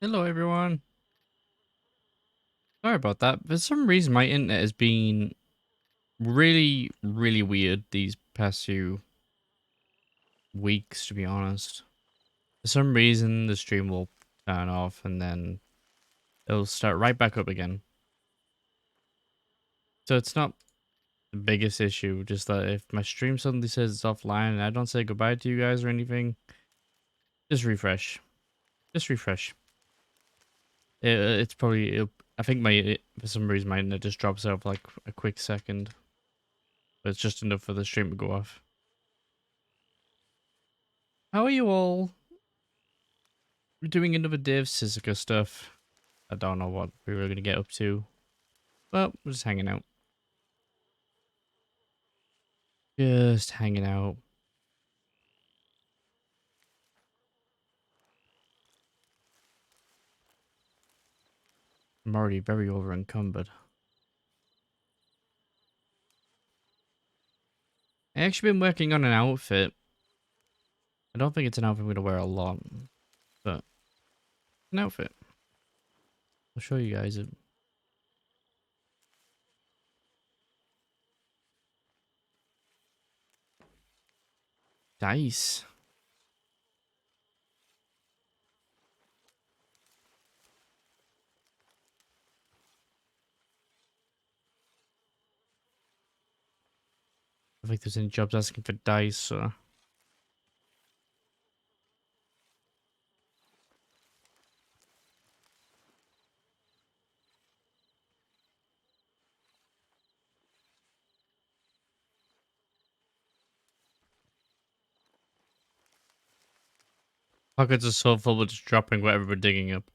Hello, everyone. Sorry about that. For some reason, my internet has been really, really weird these past few weeks, to be honest. For some reason, the stream will turn off and then it'll start right back up again. So it's not the biggest issue, just that if my stream suddenly says it's offline and I don't say goodbye to you guys or anything, just refresh. Just refresh. It's probably, I think for some reason, my internet just drops out for like a quick second. But it's just enough for the stream to go off. How are you all? We're doing another day of Sisika stuff. I don't know what we were going to get up to. But we're just hanging out. Just hanging out. I'm already very over encumbered. I actually been working on an outfit. I don't think it's an outfit I'm going to wear a lot. But an outfit. I'll show you guys it. Dice. I don't think there's any jobs asking for dice, so... Pockets are so full with just dropping whatever we're digging up.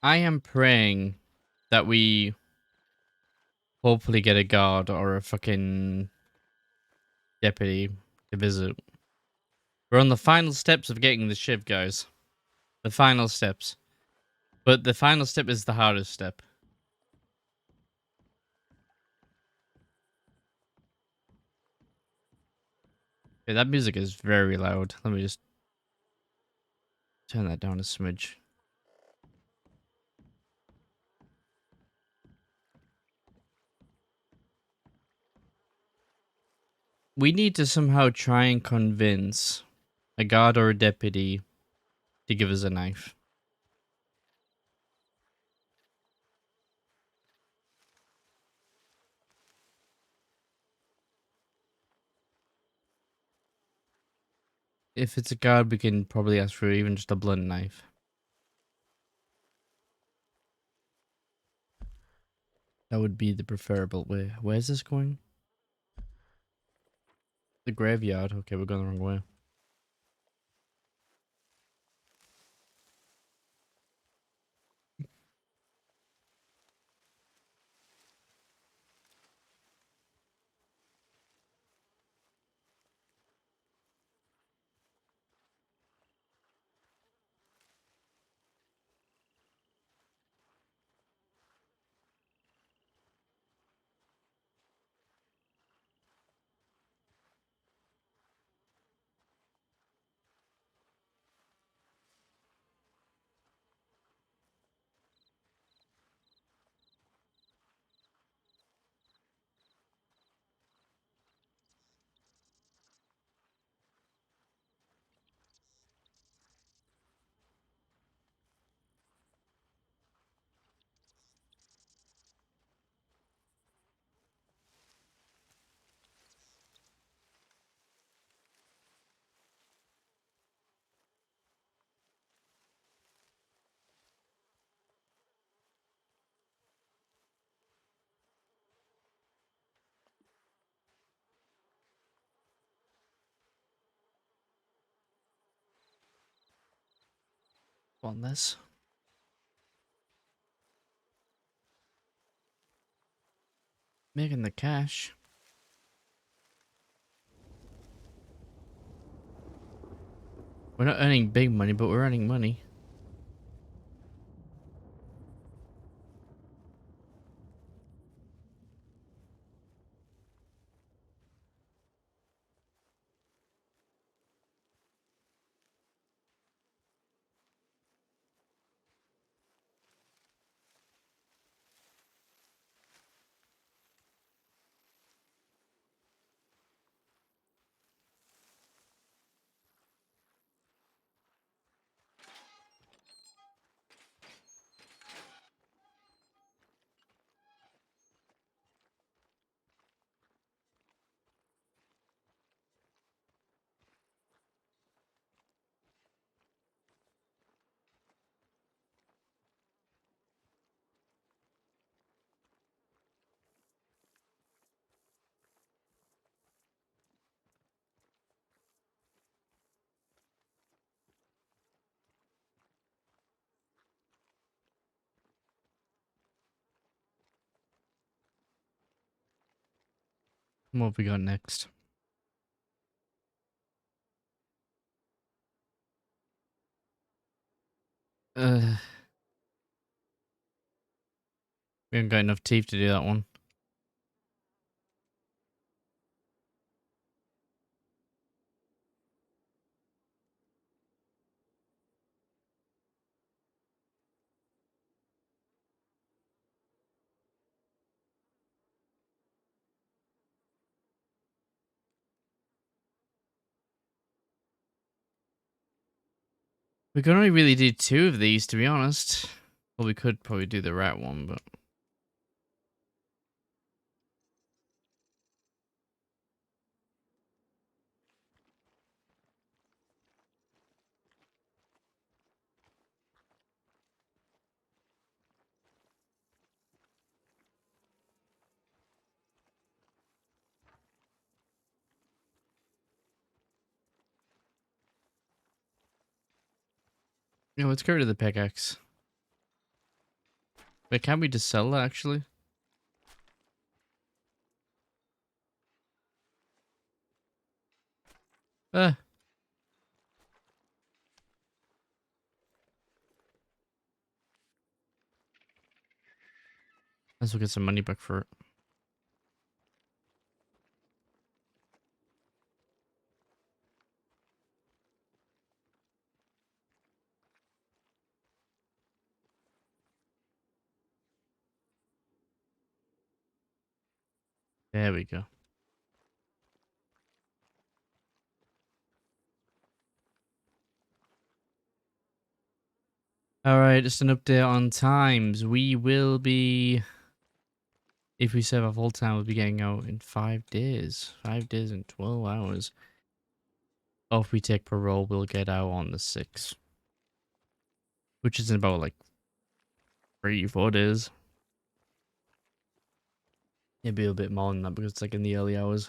I am praying that we hopefully get a guard or a fucking deputy to visit. We're on the final steps of getting the shiv, guys. The final steps. But the final step is the hardest step. Okay, that music is very loud. Let me just turn that down a smidge. We need to somehow try and convince a guard or a deputy to give us a knife. If it's a guard, we can probably ask for even just a blunt knife. That would be the preferable way. Where's this going? The graveyard. Okay, we're going the wrong way. On this. Making the cash. We're not earning big money, but we're earning money. What have we got next? We haven't got enough teeth to do that one. We can only really do 2 of these, to be honest. Well, we could probably do the rat one, but... Yeah, let's get rid of the pickaxe. Wait, can't we just sell that, actually? Uh, let's get some money back for it. There we go. Alright, just an update on times. We will be... If we serve our full time, we'll be getting out in 5 days. 5 days and 12 hours. Oh, if we take parole, we'll get out on the 6th. Which is in about like 3-4 days. Maybe a bit more than that because it's like in the early hours.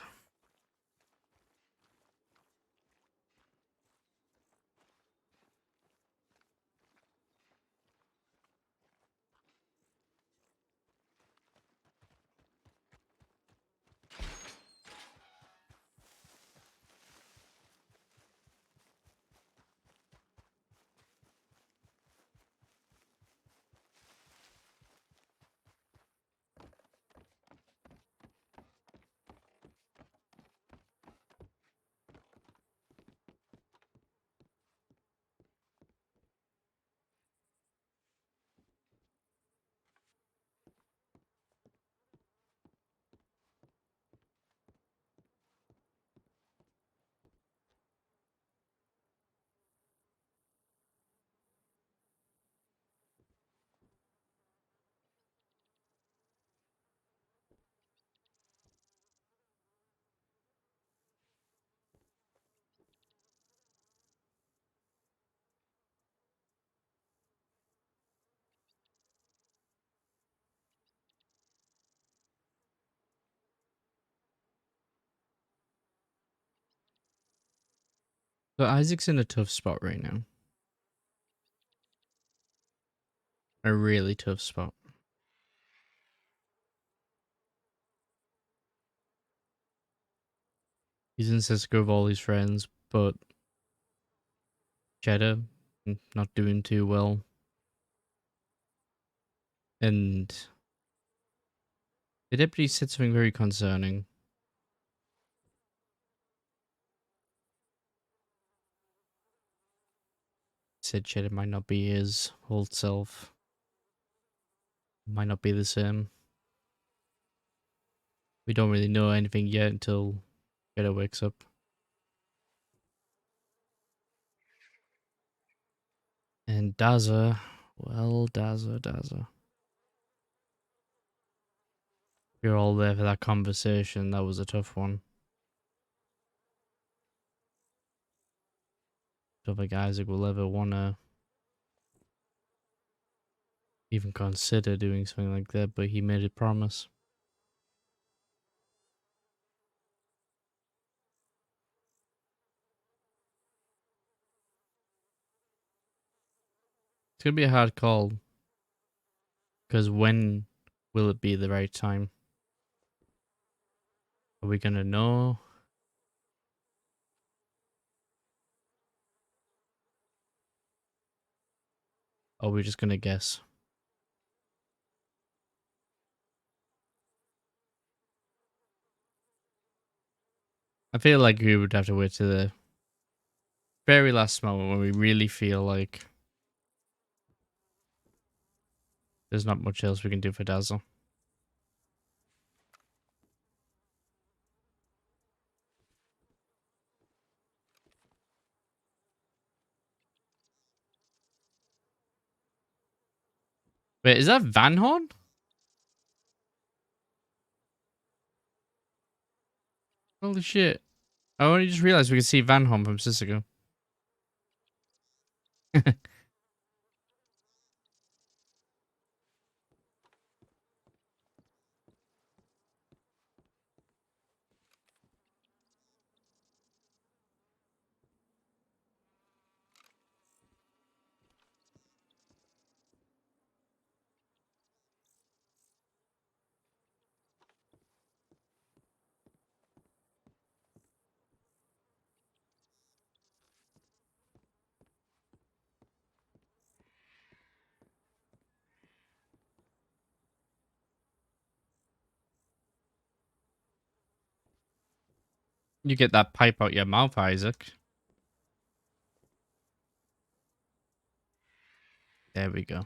So Isaac's in a tough spot right now. A really tough spot. He's in Cisco with all his friends, but Cheddar not doing too well. And the deputy said something very concerning. He said Cheddar might not be his old self. Might not be the same. We don't really know anything yet until Cheddar wakes up. And Daza, well, Daza. You're all there for that conversation. That was a tough one. Don't think Isaac will ever want to even consider doing something like that, but he made a promise. It's going to be a hard call, because when will it be the right time? Are we going to know? Or are we just going to guess? I feel like we would have to wait to the very last moment when we really feel like there's not much else we can do for Dazzle. Wait, is that Van Horn? Holy shit. I only just realized we could see Van Horn from Sisiko. You get that pipe out your mouth, Isaac. There we go.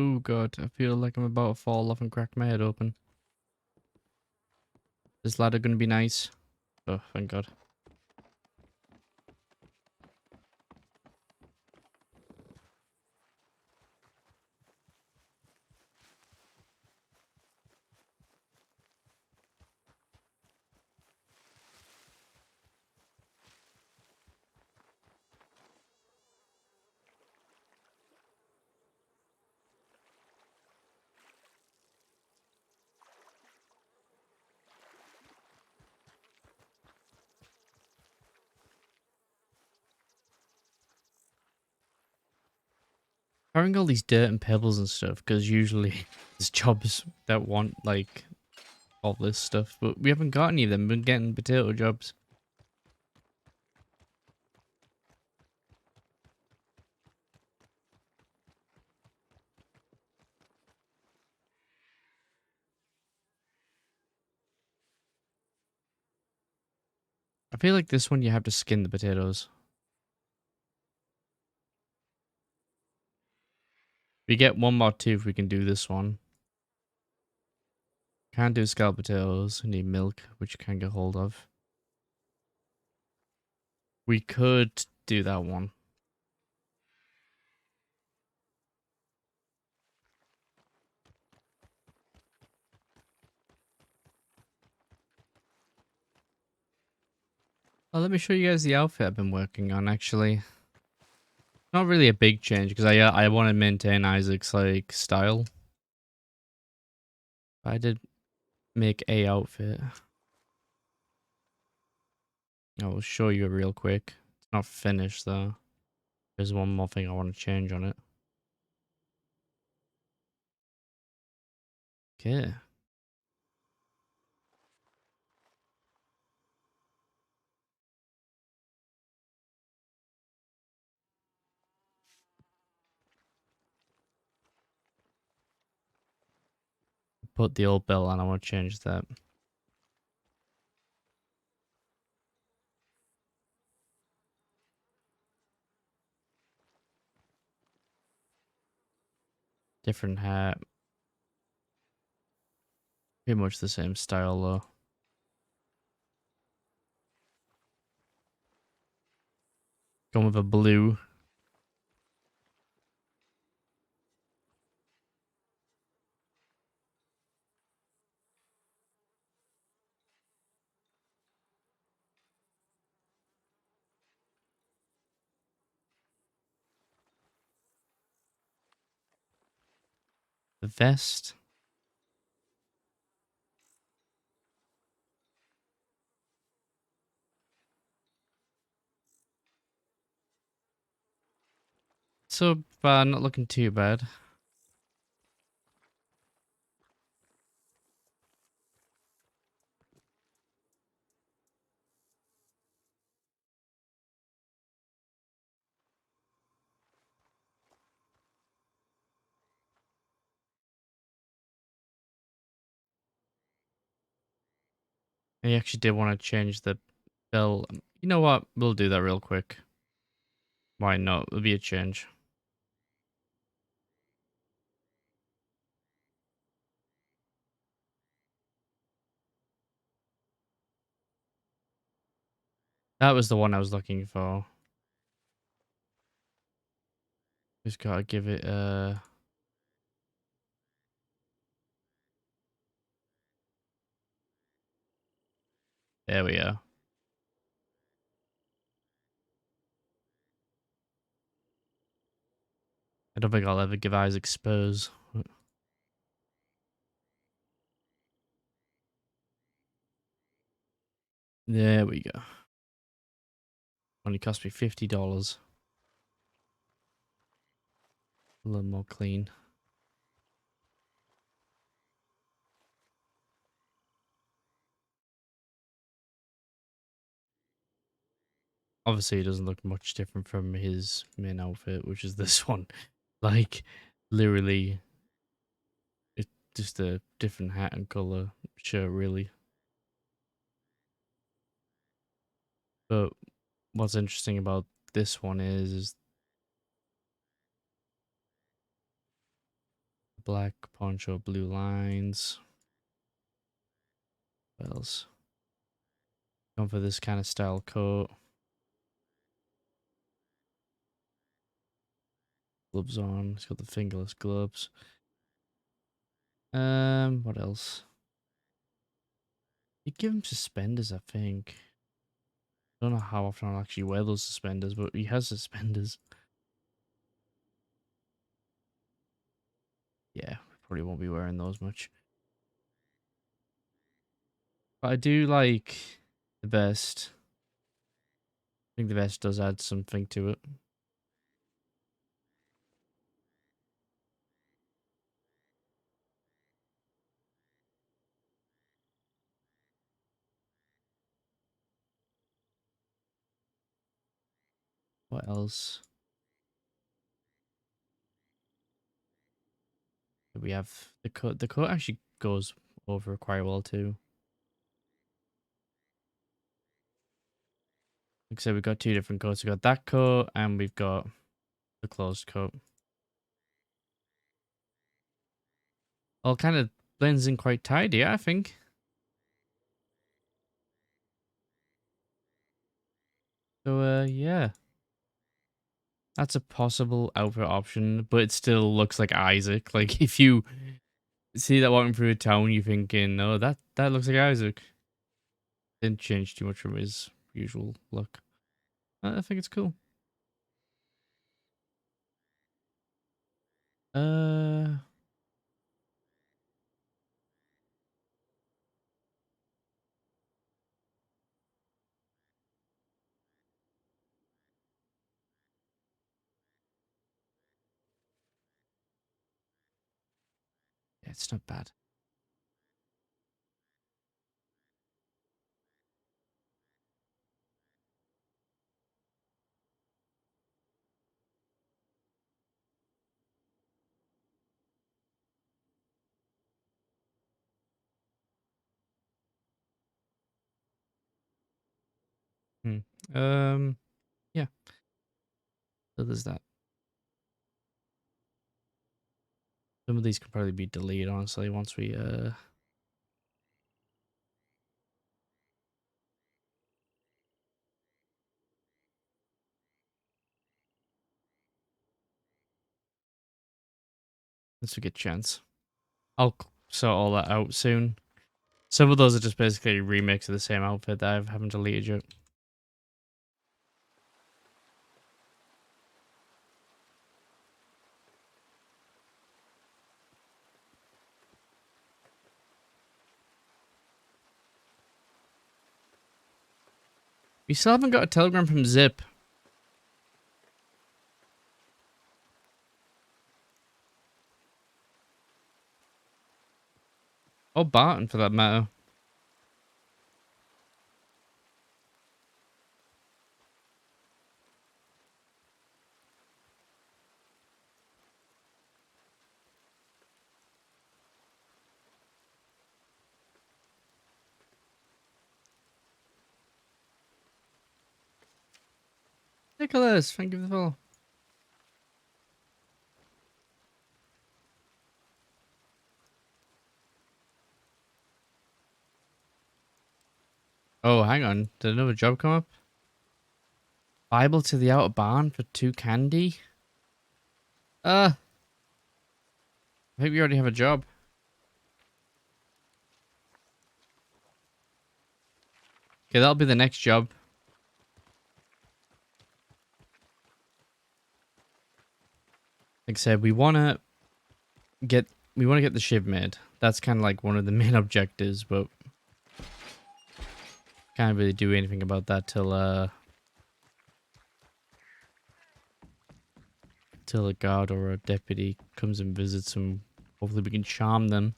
Oh god, I feel like I'm about to fall off and crack my head open. This ladder gonna be nice. Oh, thank god. Carrying all these dirt and pebbles and stuff, because usually there's jobs that want, like, all this stuff, but we haven't got any of them. We've been getting potato jobs. I feel like this one you have to skin the potatoes. We get one more too if we can do this one. Can't do scalloped potatoes. We need milk, which you can't get hold of. We could do that one. Oh, let me show you guys the outfit I've been working on, actually. Not really a big change, because I want to maintain Isaac's, like, style. I did make a outfit. I'll show you real quick. It's not finished, though. There's one more thing I want to change on it. Okay. Put the old belt on. I want to change that. Different hat. Pretty much the same style, though. Going with a blue. The vest. So far, not looking too bad. I actually did want to change the belt. You know what? We'll do that real quick. Why not? It'll be a change. That was the one I was looking for. Just gotta give it a... There we are. I don't think I'll ever give Isaac Spurs. There we go. Only cost me $50. A little more clean. Obviously, it doesn't look much different from his main outfit, which is this one. Like, literally, it's just a different hat and color shirt, really. But what's interesting about this one is black poncho, blue lines. What else? Going for this kind of style coat. Gloves on. He's got the fingerless gloves. What else? You give him suspenders, I think. Don't know how often I'll actually wear those suspenders, but he has suspenders. Yeah, probably won't be wearing those much. But I do like the vest. I think the vest does add something to it. What else? We have the coat. The coat actually goes over quite well too. Like I said, we've got two different coats. We've got that coat and we've got the closed coat. All kind of blends in quite tidy, I think. So, yeah. That's a possible outfit option, but it still looks like Isaac. Like, if you see that walking through a town, you're thinking, oh, that looks like Isaac. Didn't change too much from his usual look. I think it's cool. Uh, yeah, it's not bad. Hmm. Um, yeah. So there's that. Some of these could probably be deleted, honestly, once we get a chance. I'll sort all that out soon. Some of those are just basically remakes of the same outfit that I haven't deleted yet. We still haven't got a telegram from Zip. Or Barton, for that matter. Nicholas, thank you for the follow. Oh, hang on. Did another job come up? Bible to the outer barn for 2 candy? I think we already have a job. Okay, that'll be the next job. Like I said, we wanna get the ship made. That's kind of like one of the main objectives, but can't really do anything about that till a guard or a deputy comes and visits them. Hopefully we can charm them.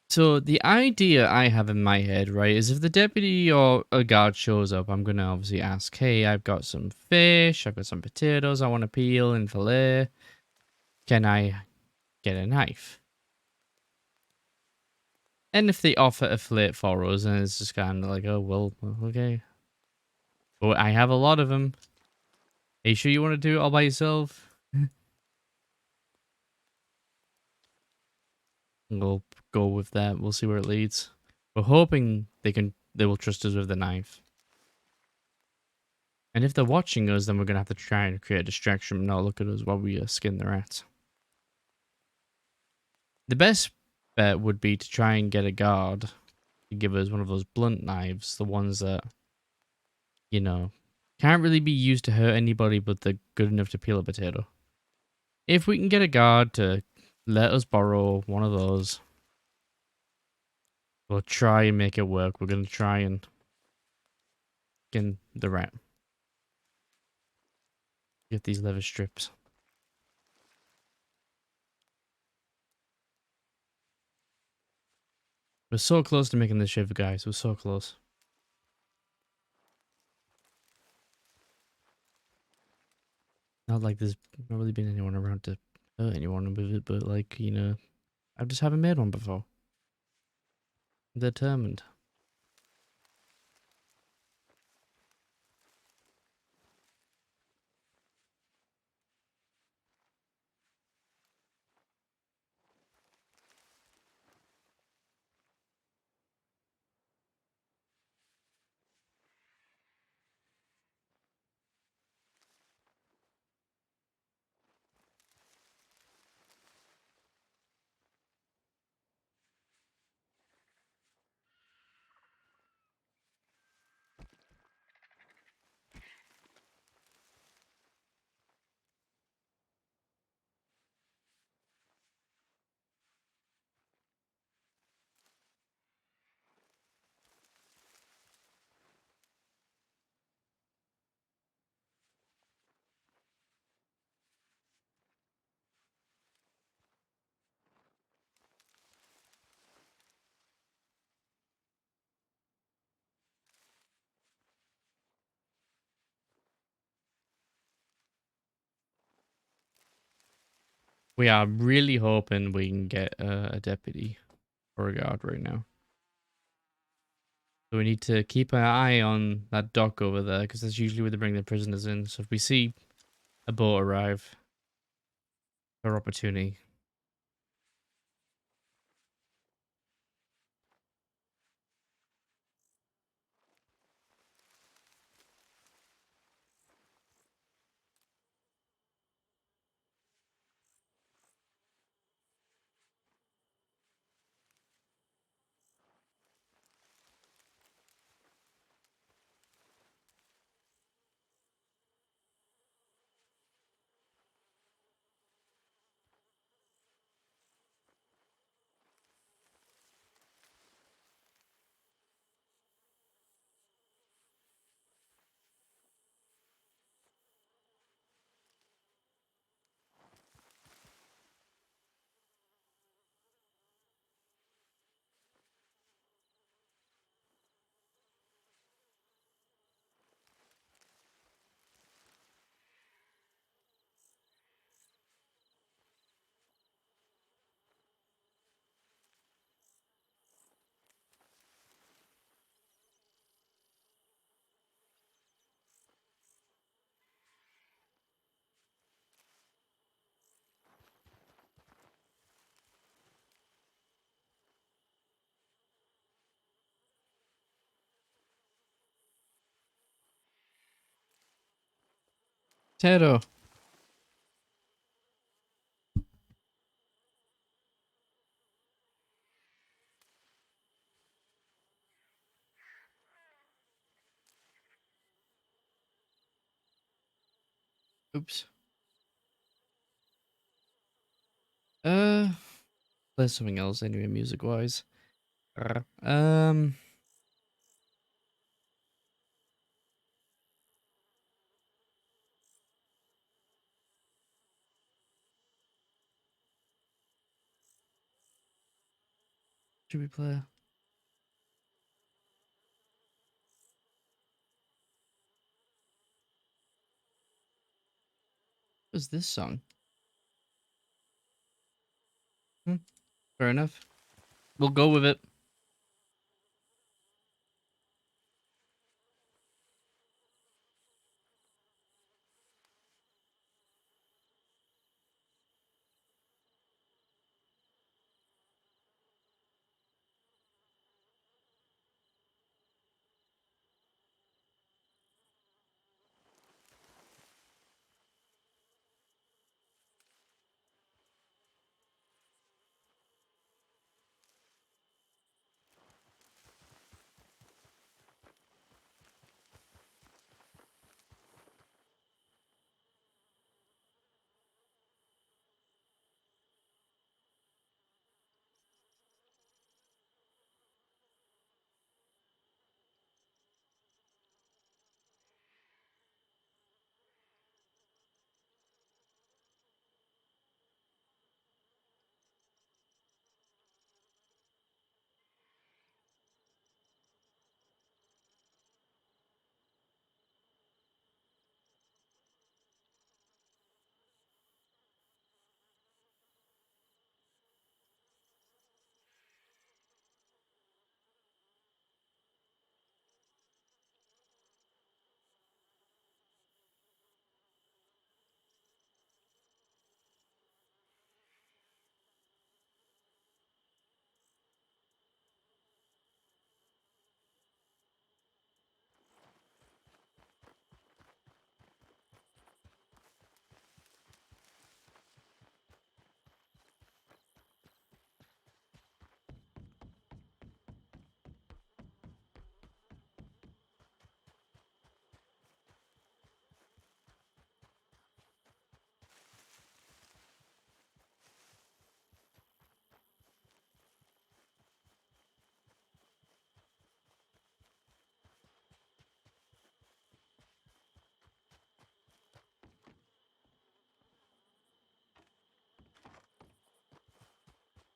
So the idea I have in my head, right, is if the deputy or a guard shows up, I'm gonna obviously ask, hey, I've got some fish, I've got some potatoes I want to peel and fillet. Can I get a knife? And if they offer a fillet for us, and it's just kind of like, oh, well, okay. But I have a lot of them. Are you sure you want to do it all by yourself? We'll go with that. We'll see where it leads. We're hoping they will trust us with the knife. And if they're watching us, then we're gonna have to try and create a distraction and not look at us while we skin the rat. The best bet would be to try and get a guard to give us one of those blunt knives, the ones that, you know, can't really be used to hurt anybody, but they're good enough to peel a potato. If we can get a guard to let us borrow one of those, we'll try and make it work. We're gonna try and skin the rat. Get these leather strips. We're so close to making this shiver, guys. We're so close. Not like there's not really been anyone around to hurt anyone with it, but like, you know, I just haven't made one before. I'm determined. We are really hoping we can get a deputy or a guard right now. So we need to keep an eye on that dock over there, because that's usually where they bring their prisoners in. So if we see a boat arrive, our opportunity. Potato. Oops. Play something else anyway, music-wise. Um, should we play? What's this song? Hmm, fair enough. We'll go with it.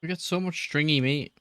We got so much stringy meat.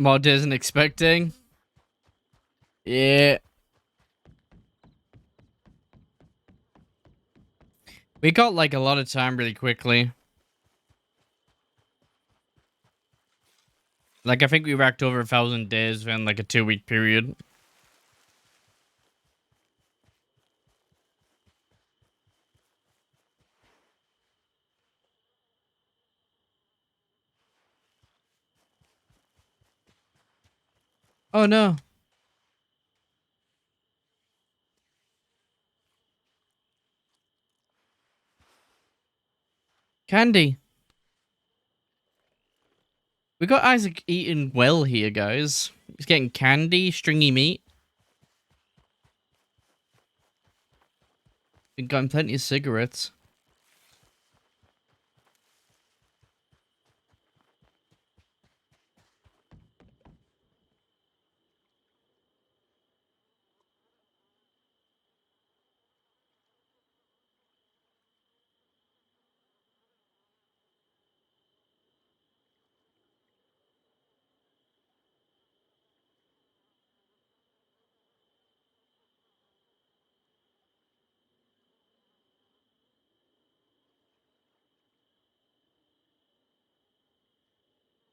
Mod isn't expecting. Yeah. We got like a lot of time really quickly. Like I think we racked over 1,000 days in like a 2-week period. Oh no. Candy. We got Isaac eating well here, guys. He's getting candy, stringy meat. We got him plenty of cigarettes.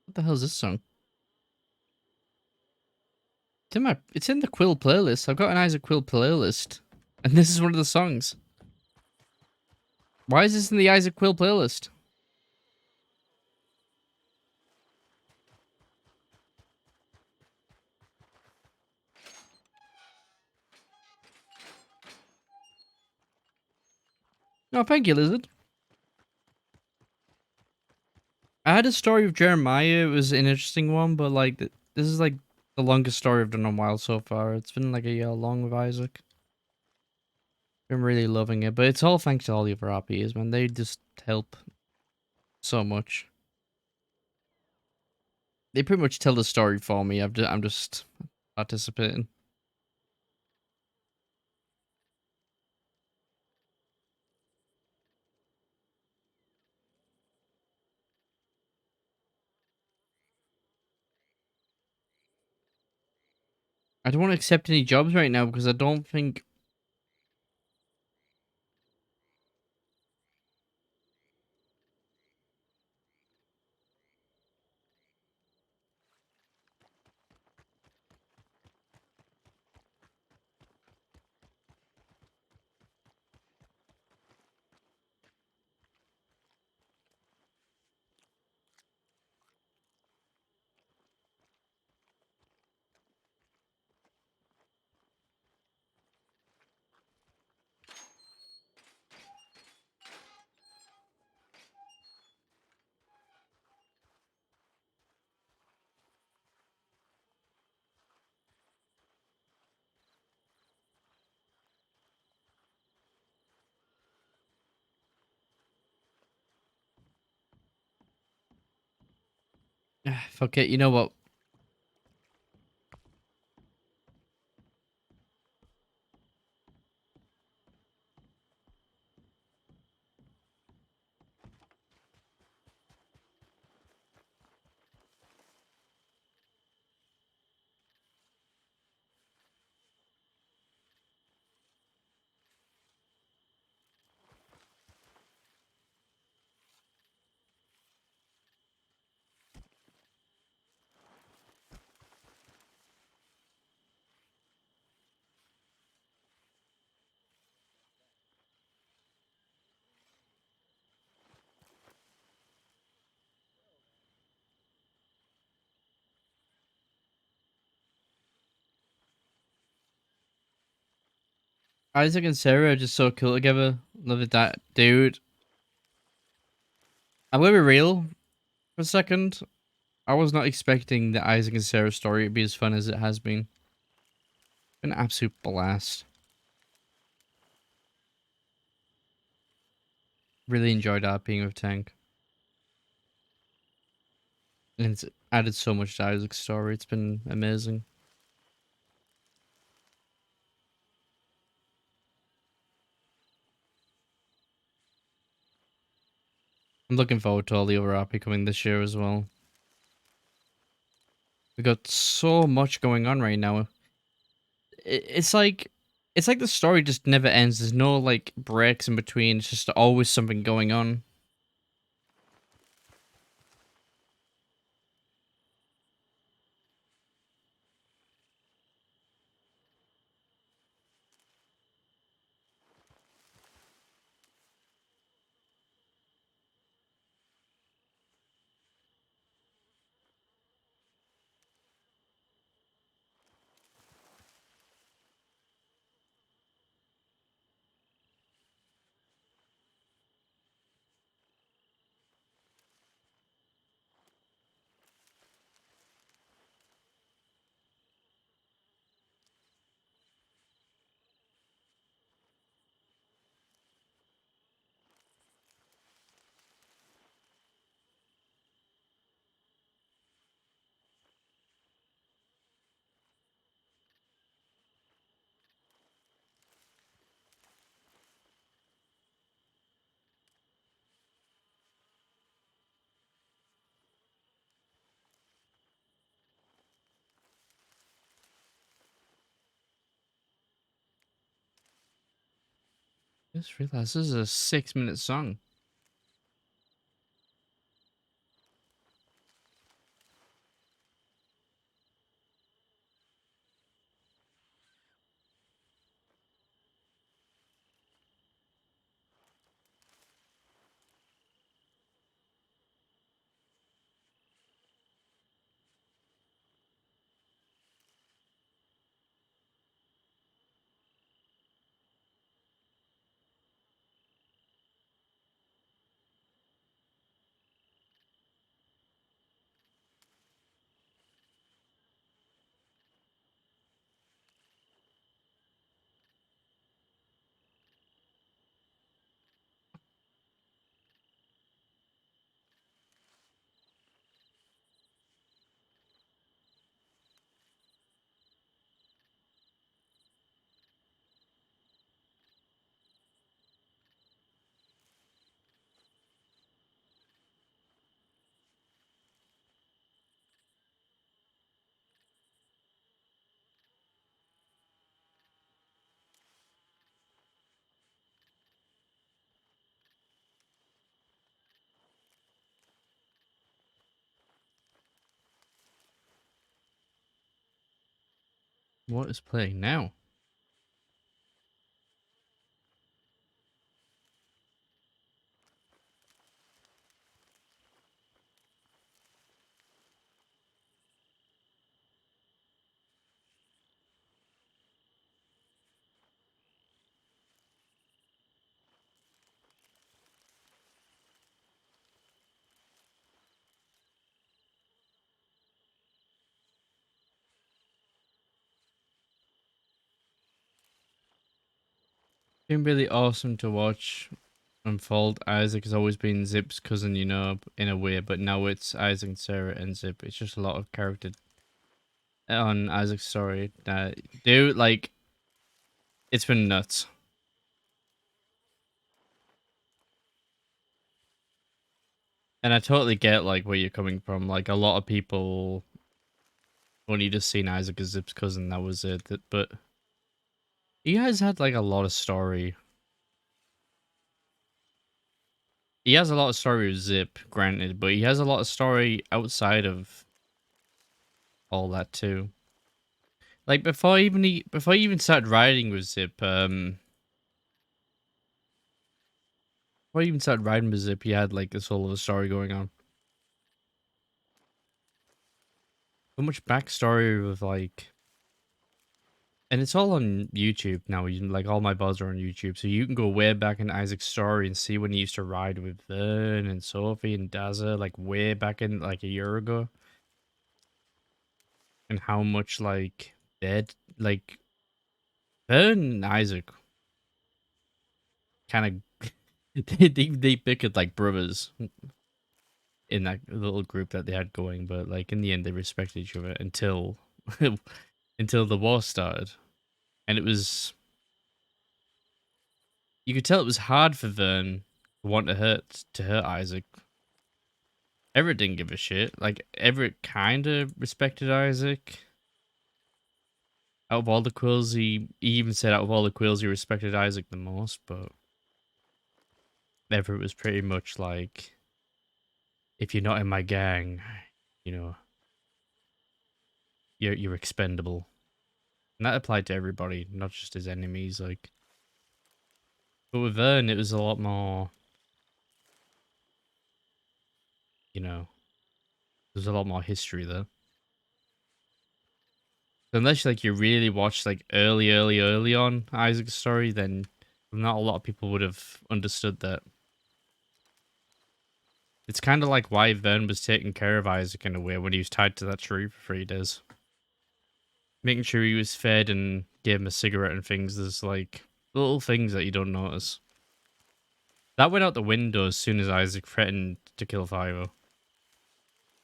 What the hell is this song? It's in the Quil playlist. I've got an Isaac Quil playlist. And this is one of the songs. Why is this in the Isaac Quil playlist? No, thank you, Lizard. I had a story of Jeremiah. It was an interesting one, but like this is like the longest story I've done on Wild so far. It's been like a year long with Isaac. I'm really loving it, but it's all thanks to all the other RPs, man. They just help so much. They pretty much tell the story for me. I'm just participating. I don't want to accept any jobs right now because I don't think. Fuck it, you know what? Isaac and Sarah are just so cool together. Love it, that dude. I'm gonna be real for a second. I was not expecting the Isaac and Sarah story to be as fun as it has been. Been an absolute blast. Really enjoyed RPing with Tank. And it's added so much to Isaac's story. It's been amazing. I'm looking forward to all the other RP coming this year as well. We got so much going on right now. It's like the story just never ends. There's no like breaks in between. It's just always something going on. Just realized this is a 6-minute song. What is playing now? Been really awesome to watch Unfold. Isaac has always been Zip's cousin, you know, in a way, but now it's Isaac and Sarah and Zip. It's just a lot of character on Isaac's story. Dude, like, it's been nuts. And I totally get, like, where you're coming from. Like, a lot of people only just seen Isaac as Zip's cousin, that was it. But he has had, like, a lot of story. He has a lot of story with Zip, granted, but he has a lot of story outside of all that, too. Like, before he even started riding with Zip, before he even started riding with Zip, he had, like, this whole other story going on. So much backstory with, like... And it's all on YouTube now. Like, all my buds are on YouTube. So you can go way back in Isaac's story and see when he used to ride with Vern and Sophie and Dazza, like, way back in, like, a year ago. And how much, like, like, Vern and Isaac kind of... they bickered like brothers in that little group that they had going. But, like, in the end, they respected each other until... until the war started. And it was... You could tell it was hard for Vern to want to hurt Isaac. Everett didn't give a shit. Like, Everett kind of respected Isaac. Out of all the Quills, he even said out of all the Quills, he respected Isaac the most. But Everett was pretty much like, if you're not in my gang, you know, you're expendable. And that applied to everybody, not just his enemies. Like, but with Vern, it was a lot more, you know, there's a lot more history there. Unless, like, you really watch, like, early on Isaac's story, then not a lot of people would have understood that. It's kind of like why Vern was taking care of Isaac in a way when he was tied to that tree for 3 days. Making sure he was fed and gave him a cigarette and things. There's, like, little things that you don't notice. That went out the window as soon as Isaac threatened to kill Fivo.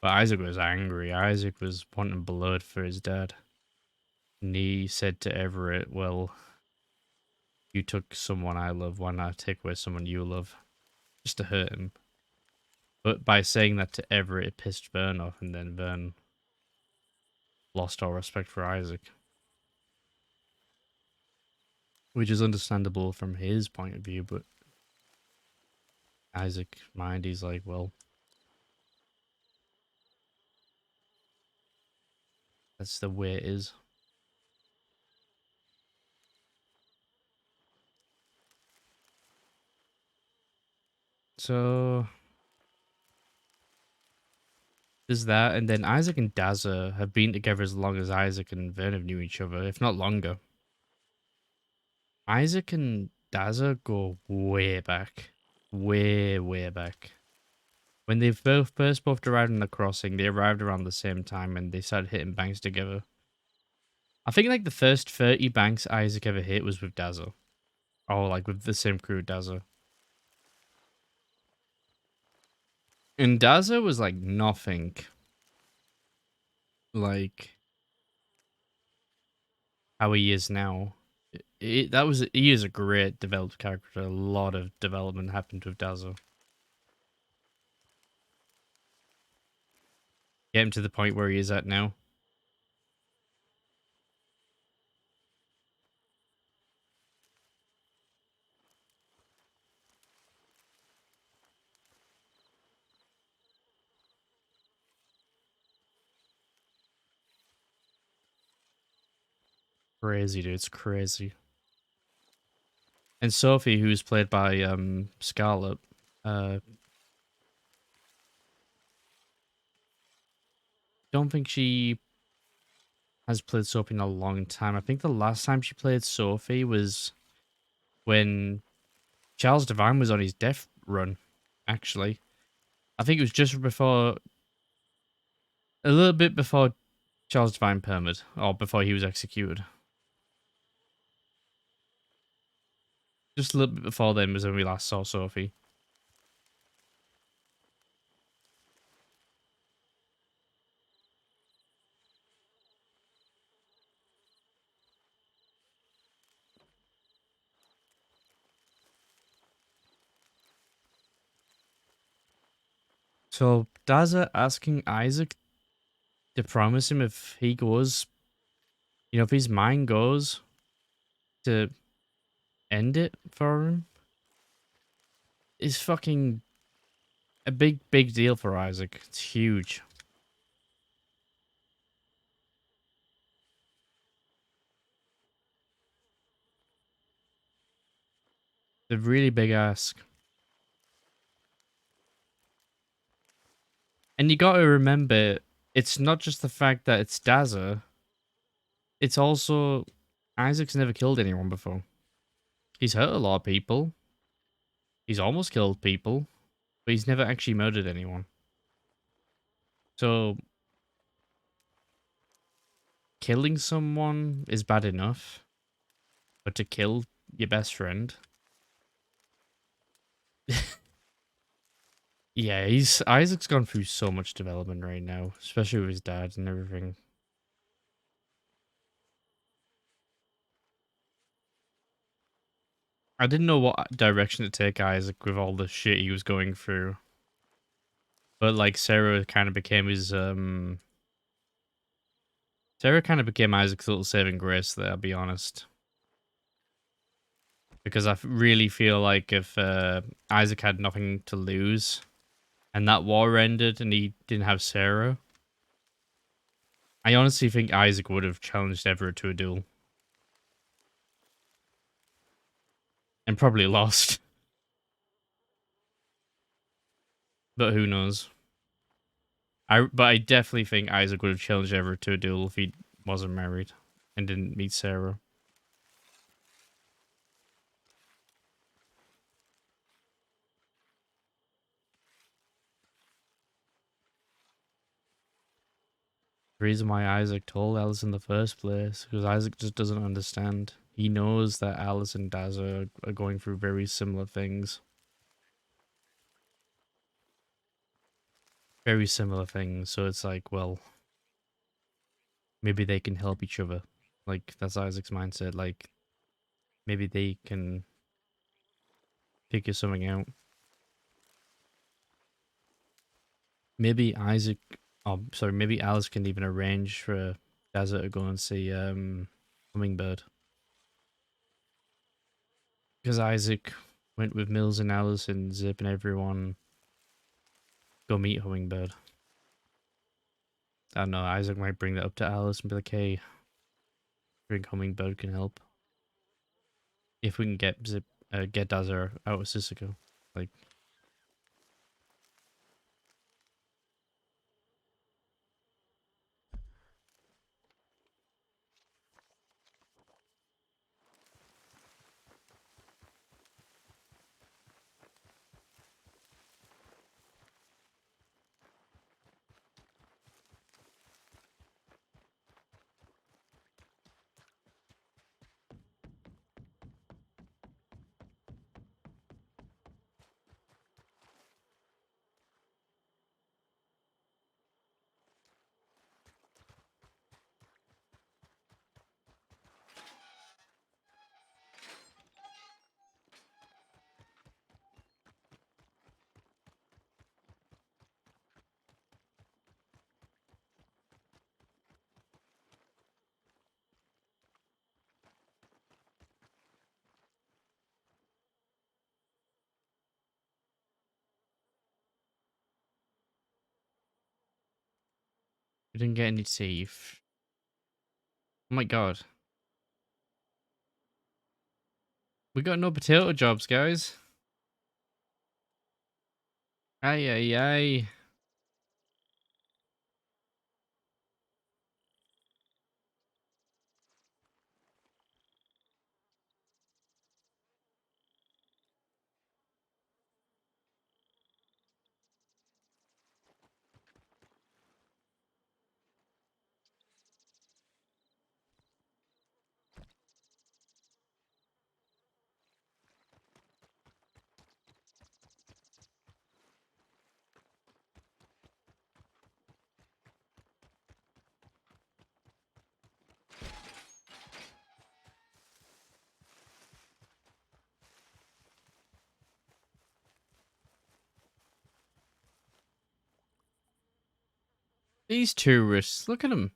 But Isaac was angry. Isaac was wanting blood for his dad. And he said to Everett, well, you took someone I love, why not take away someone you love? Just to hurt him. But by saying that to Everett, it pissed Vern off, and then Vern lost all respect for Isaac. Which is understandable from his point of view, but Isaac's mind, he's like, well, that's the way it is. So there's that, and then Isaac and Dazza have been together as long as Isaac and Vern have knew each other, if not longer. Isaac and Dazza go way back. Way, way back. When they first arrived in the crossing, they arrived around the same time and they started hitting banks together. I think, like, the first 30 banks Isaac ever hit was with Dazza. Or, like, with the same crew, Dazza. And Dazza was, like, nothing. Like, how he is now. He is a great developed character. A lot of development happened with Dazza. Get him to the point where he is at now. Crazy, dude. It's crazy. And Sophie, who's played by Scarlett, don't think she has played Sophie in a long time. I think the last time she played Sophie was when Charles Devine was on his death run, actually. I think it was just before, a little bit before Charles Devine permit, or before he was executed. Just a little bit before then was when we last saw Sophie. So Daza asking Isaac to promise him if he goes, if his mind goes to end it for him is fucking a big, big deal for Isaac. It's huge. It's a really big ask. And you gotta remember, it's not just the fact that it's Daza, it's also Isaac's never killed anyone before. He's hurt a lot of people. He's almost killed people, but he's never actually murdered anyone. So killing someone is bad enough, but to kill your best friend, yeah, he's Isaac's gone through so much development right now, especially with his dad and everything. I didn't know what direction to take Isaac with all the shit he was going through, but like Sarah kind of became his Sarah kind of became Isaac's little saving grace there. I'll be honest, because I really feel like if Isaac had nothing to lose and that war ended and he didn't have Sarah, I honestly think Isaac would have challenged Everett to a duel and probably lost. But who knows? But I definitely think Isaac would have challenged Everett to a duel if he wasn't married and didn't meet Sarah. The reason why Isaac told Alice in the first place, because Isaac just doesn't understand. He knows that Alice and Daz are going through very similar things. Very similar things. So it's like, well, maybe they can help each other. Like, that's Isaac's mindset. Like, maybe they can figure something out. Maybe Isaac, oh, sorry, maybe Alice can even arrange for Dazza to go and see Hummingbird. Because Isaac went with Mills and Alice and Zip and everyone go meet Hummingbird. I don't know, Isaac might bring that up to Alice and be like, hey, I think Hummingbird can help. If we can get Zip, get Dazza out of Sissoko. Like, we didn't get any teeth. Oh my god. We got no potato jobs, guys. Ay, ay, ay. These tourists, look at them.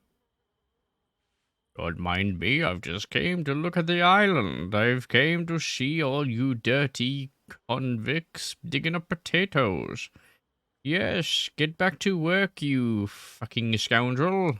Don't mind me, I've just came to look at the island. I've came to see all you dirty convicts digging up potatoes. Yes, get back to work, you fucking scoundrel.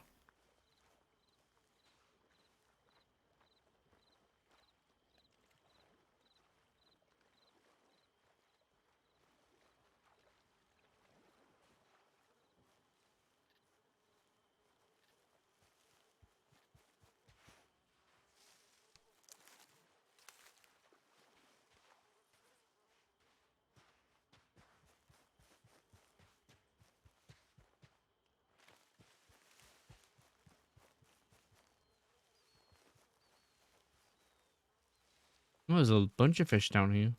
Oh, there's a bunch of fish down here.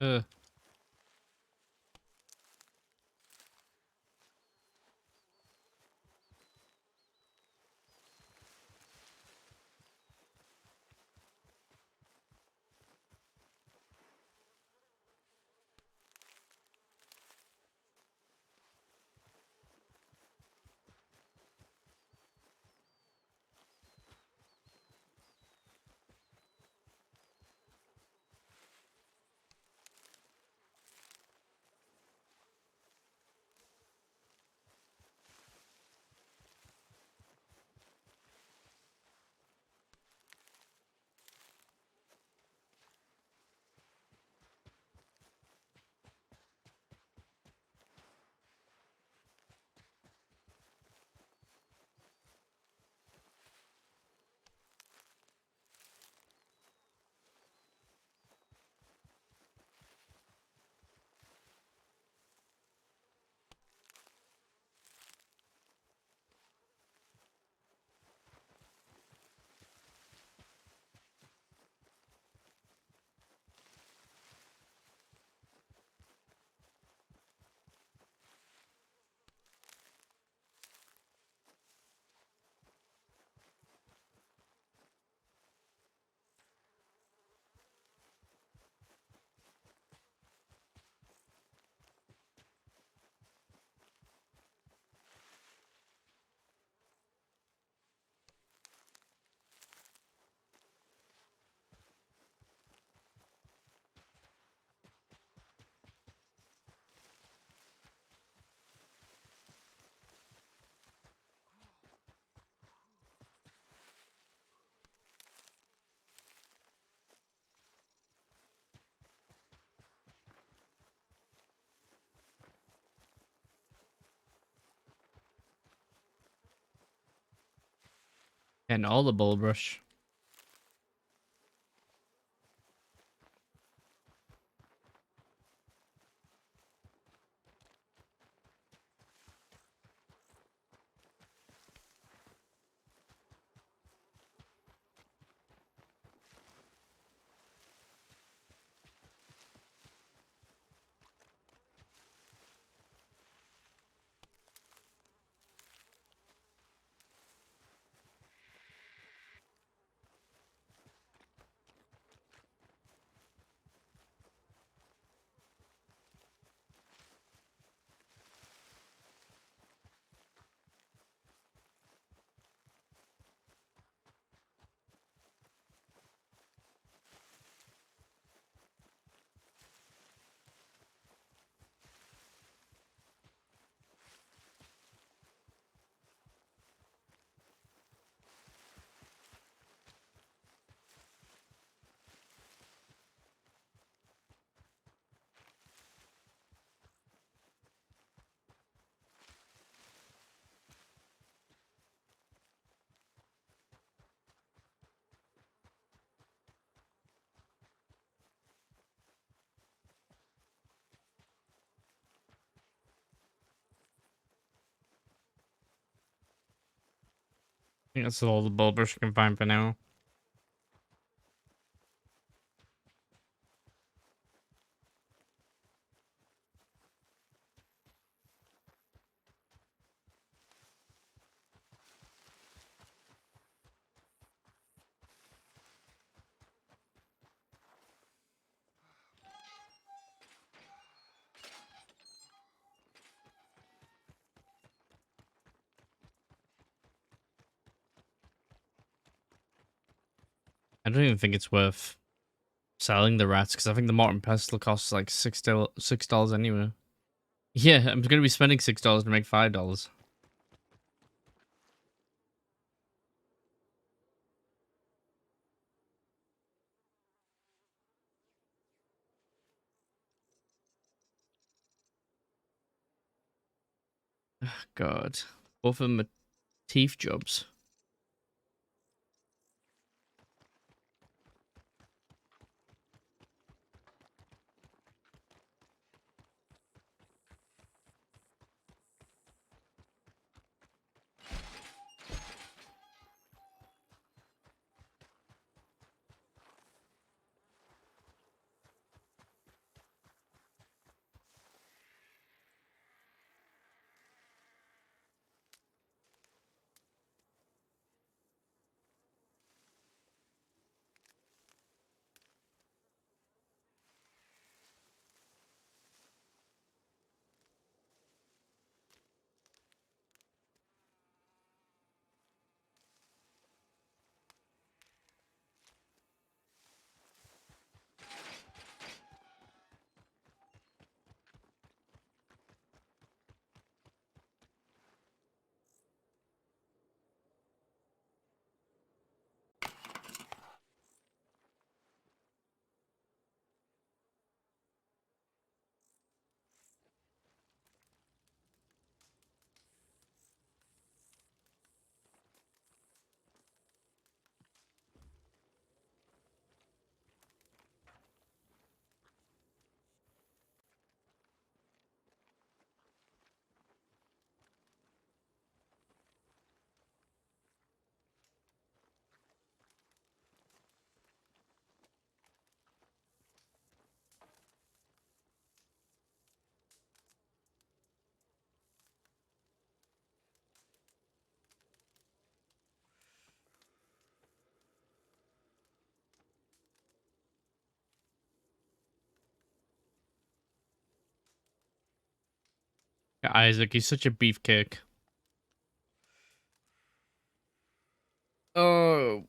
Uh, and all the bulbrush. think that's all the bulbers can find for now. I don't even think it's worth selling the rats because I think the mortar and pestle costs like $6 anyway. Yeah, I'm gonna be spending $6 to make $5. God, both of them are teeth jobs. Isaac, he's such a beefcake. Oh,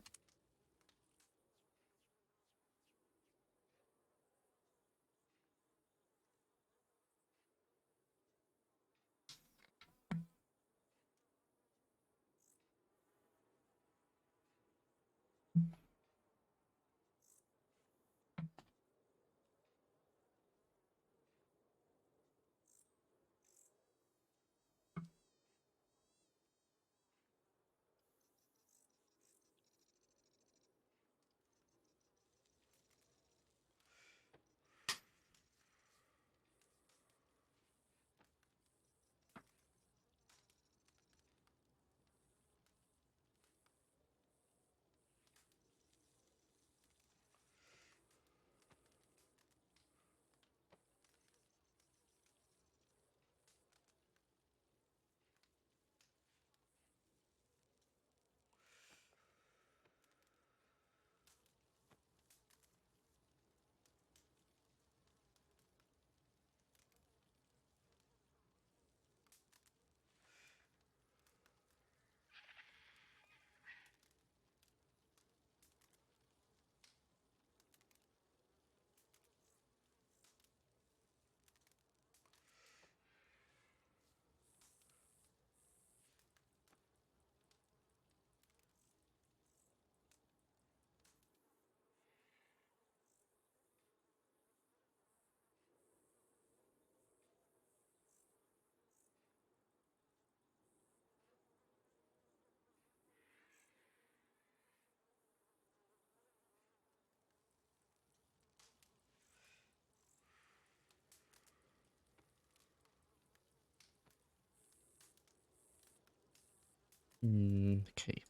okay.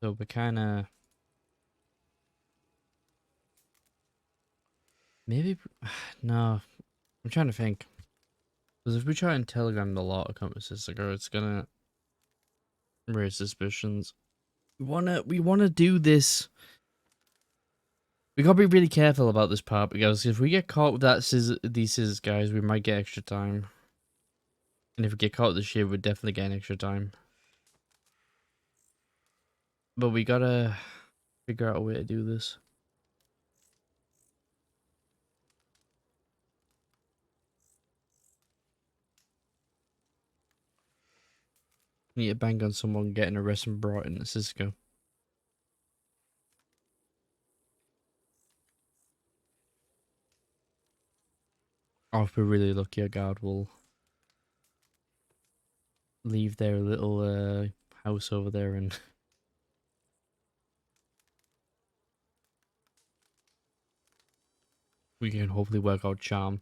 So we're kind of maybe no. I'm trying to think because if we try and telegram the lot of compasses ago, it's gonna raise suspicions. We wanna do this. We gotta be really careful about this part because if we get caught with these scissors, guys, we might get extra time. And if we get caught with the shiv, we're definitely getting extra time. But we gotta figure out a way to do this. We need to bang on someone getting arrested and brought in to Cisco. Or if we're really lucky, a guard will leave their little house over there and we can hopefully work out charm.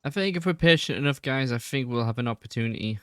I think if we're patient enough, guys, I think we'll have an opportunity.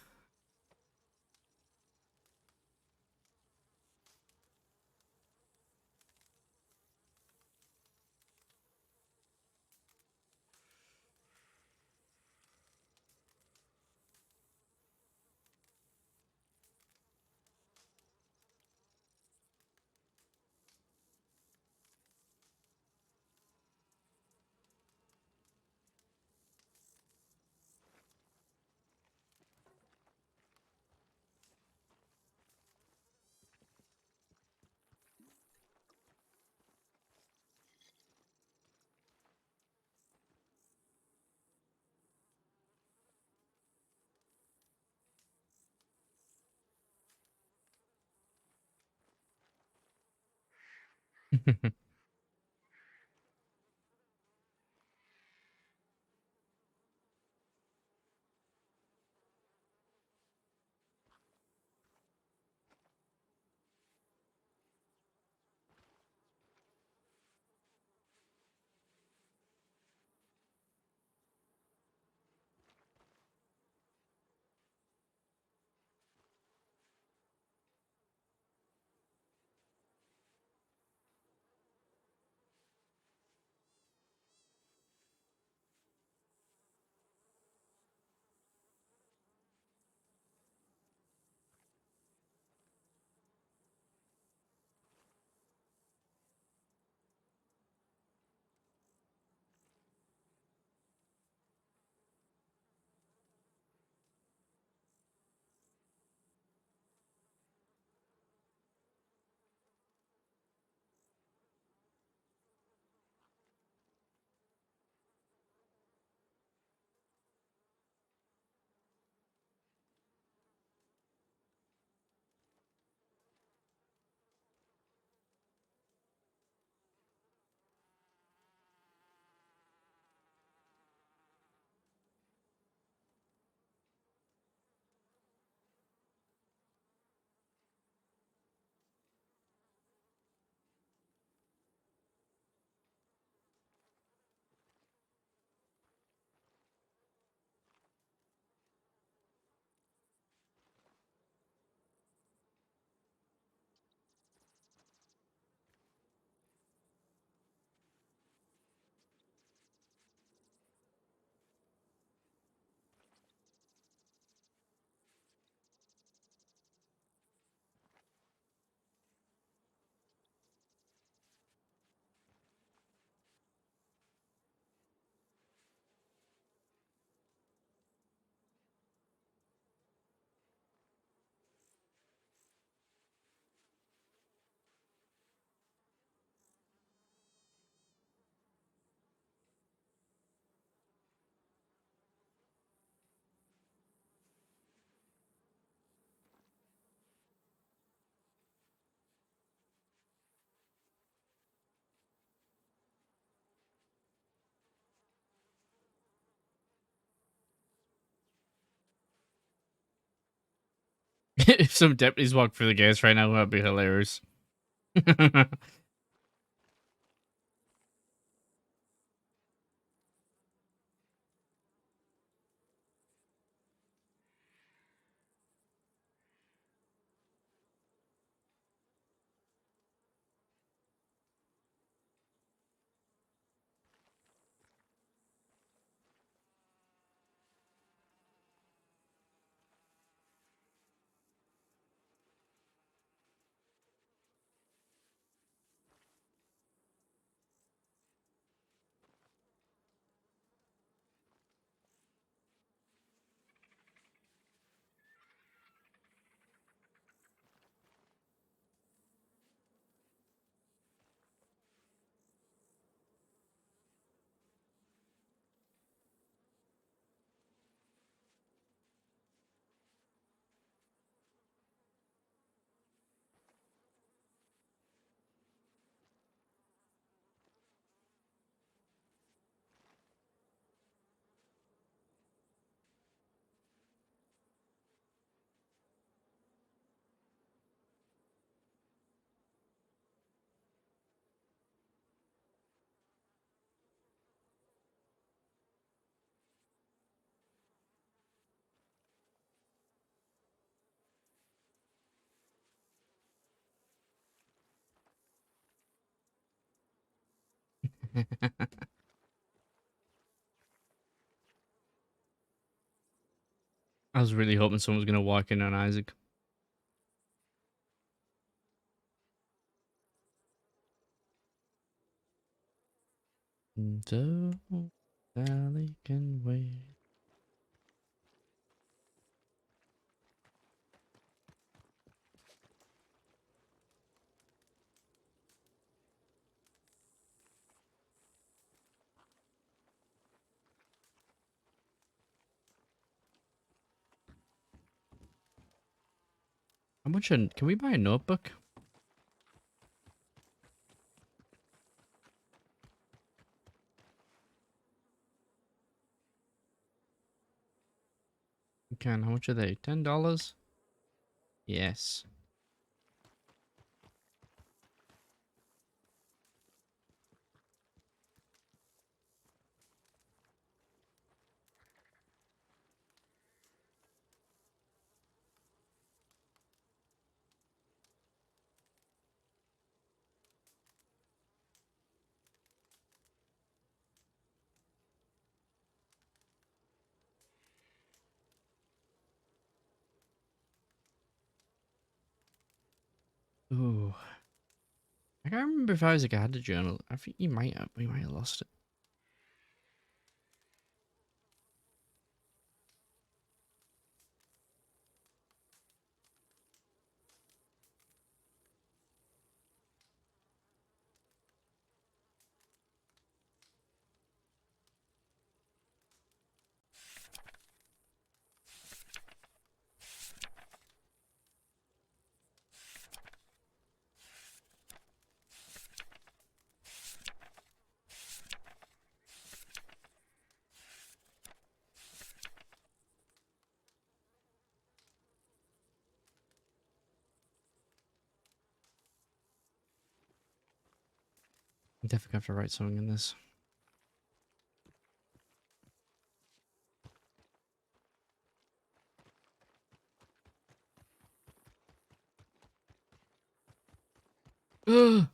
If some deputies walk through the gates right now, that'd be hilarious. I was really hoping someone was gonna walk in on Isaac. So Sally can wait. How much? Can we buy a notebook? We can. How much are they? $10? Yes. Ooh. I can't remember if Isaac had a journal. I think he might have. We might have lost it. I definitely have to write something in this. Ugh.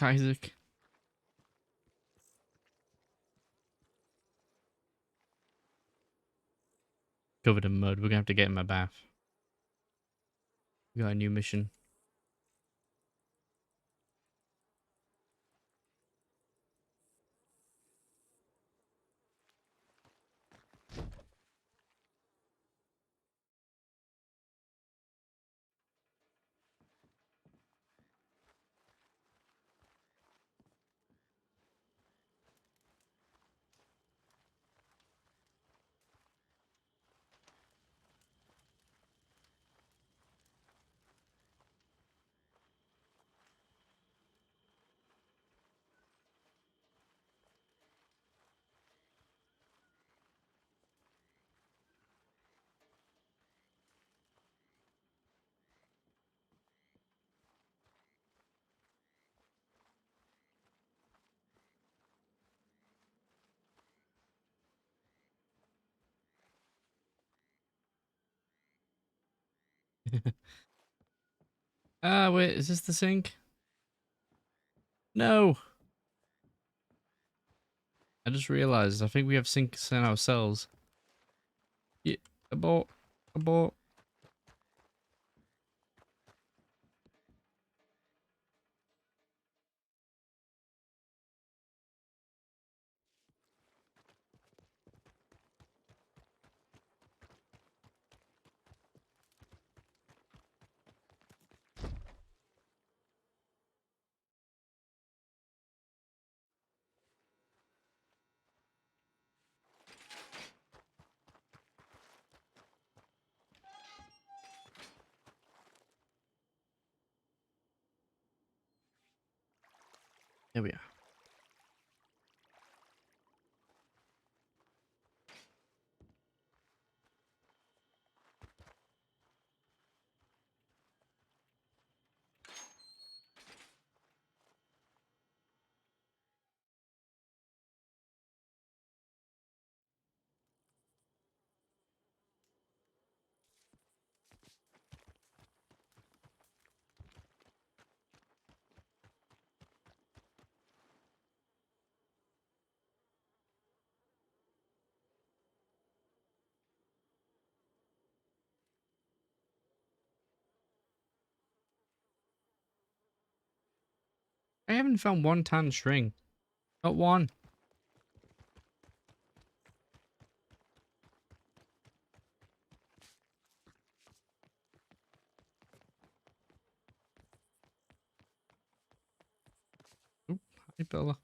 Isaac. Covered in mud. We're gonna have to get him a bath. We got a new mission. Ah, wait. Is this the sink? No. I just realized. I think we have sinks in ourselves. Yeah. Abort. Abort. There we are. I haven't found one tan string. Not one. Oop, hi Bella.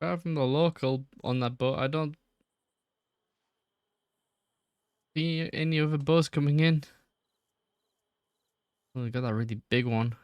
Apart from the local on that boat, I don't see any other boats coming in. Oh, we got that really big one.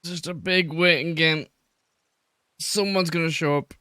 Just a big waiting game. Someone's gonna show up.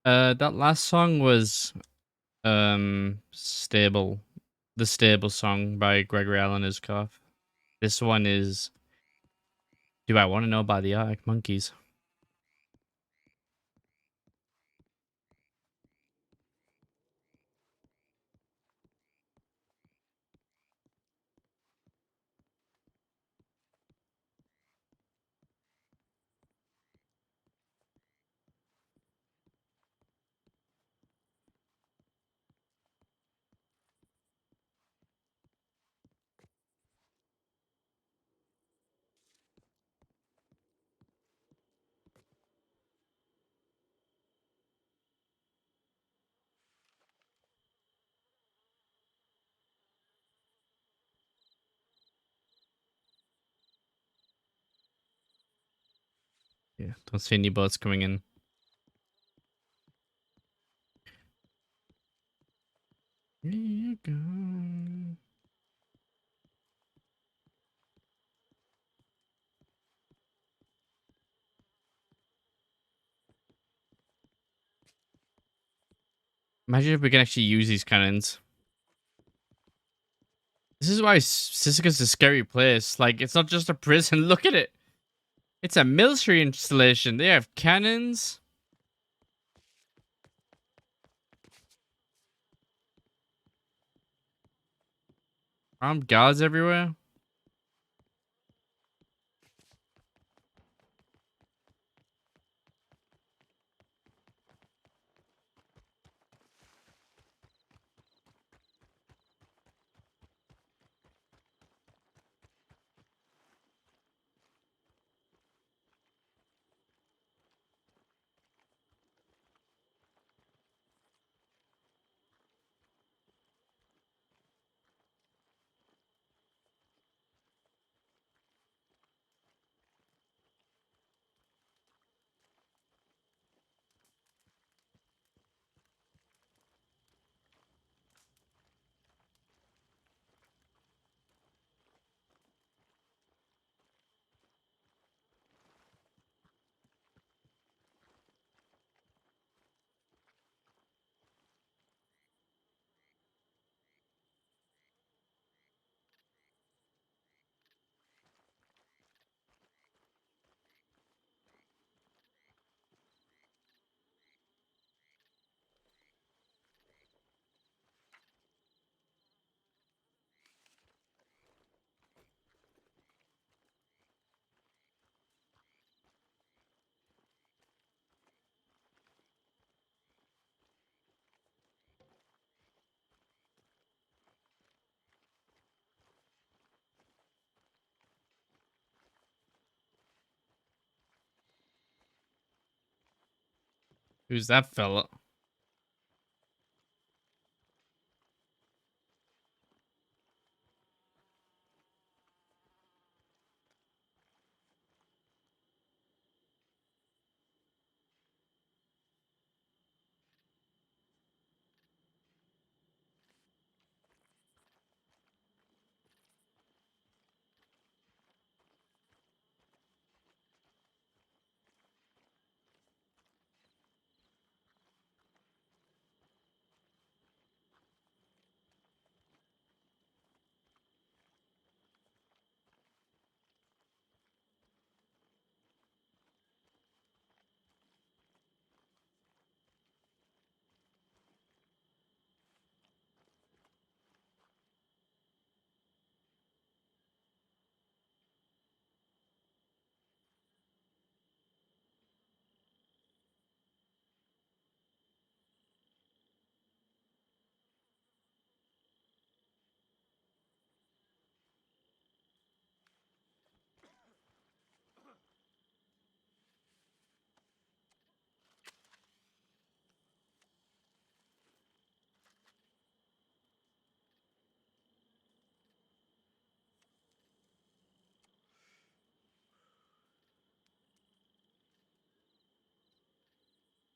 That last song was Stable. The Stable song by Gregory Alan Iscoff. This one is Do I Want to Know by the Arctic Monkeys. Yeah, don't see any boats coming in. Here you go. Imagine if we can actually use these cannons. This is why Sisika's a scary place. Like, it's not just a prison. Look at it. It's a military installation. They have cannons. Armed guards everywhere. Who's that fella?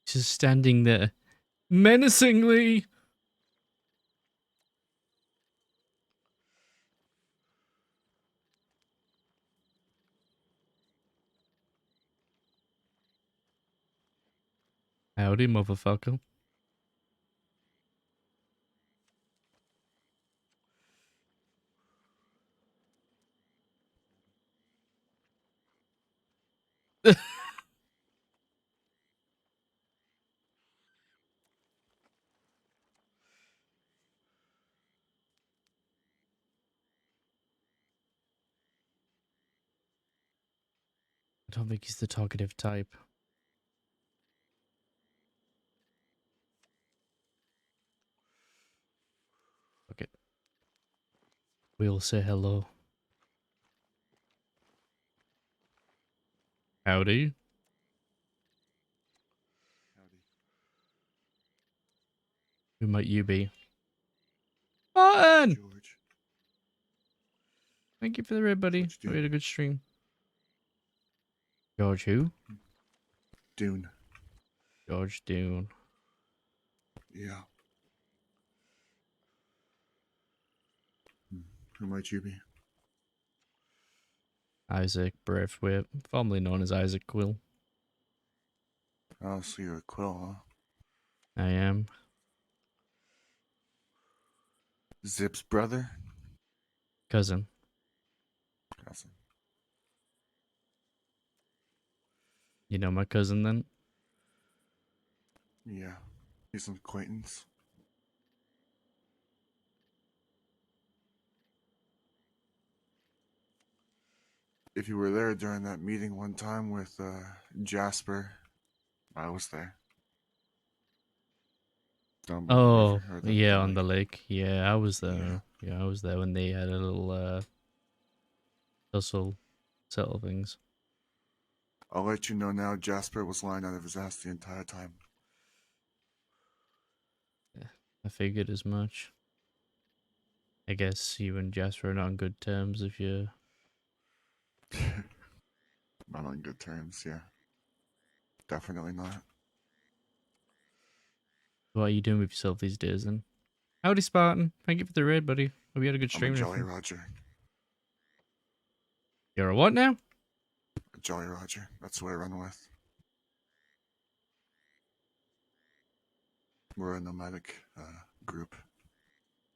Just standing there menacingly. Howdy, motherfucker. I don't think he's the talkative type. Okay. We'll say hello. Howdy. Howdy. Who might you be? Martin! George. Thank you for the raid, buddy. George We had Dune. a good stream. George who? Dune. George Dune. Yeah. Who might you be? Isaac Braithwaite, formerly known as Isaac Quil. Oh, so you're a Quil, huh? I am. Zip's brother? Cousin. Cousin. You know my cousin then? Yeah. He's an acquaintance. If you were there during that meeting one time with Jasper, I was there. Down by the Oh, river, or the yeah, on lake. the lake. Yeah, I was Yeah. there. Yeah, I was there when they had a little tussle settle things. I'll let you know now, Jasper was lying out of his ass the entire time. Yeah, I figured as much. I guess you and Jasper are not on good terms if you... Not on good terms, yeah. Definitely not. What are you doing with yourself these days then? Howdy, Spartan. Thank you for the raid, buddy. Hope you had a good I'm a stream and Jolly everything. Roger. You're a what now? A Jolly Roger. That's what I run with. We're a nomadic group.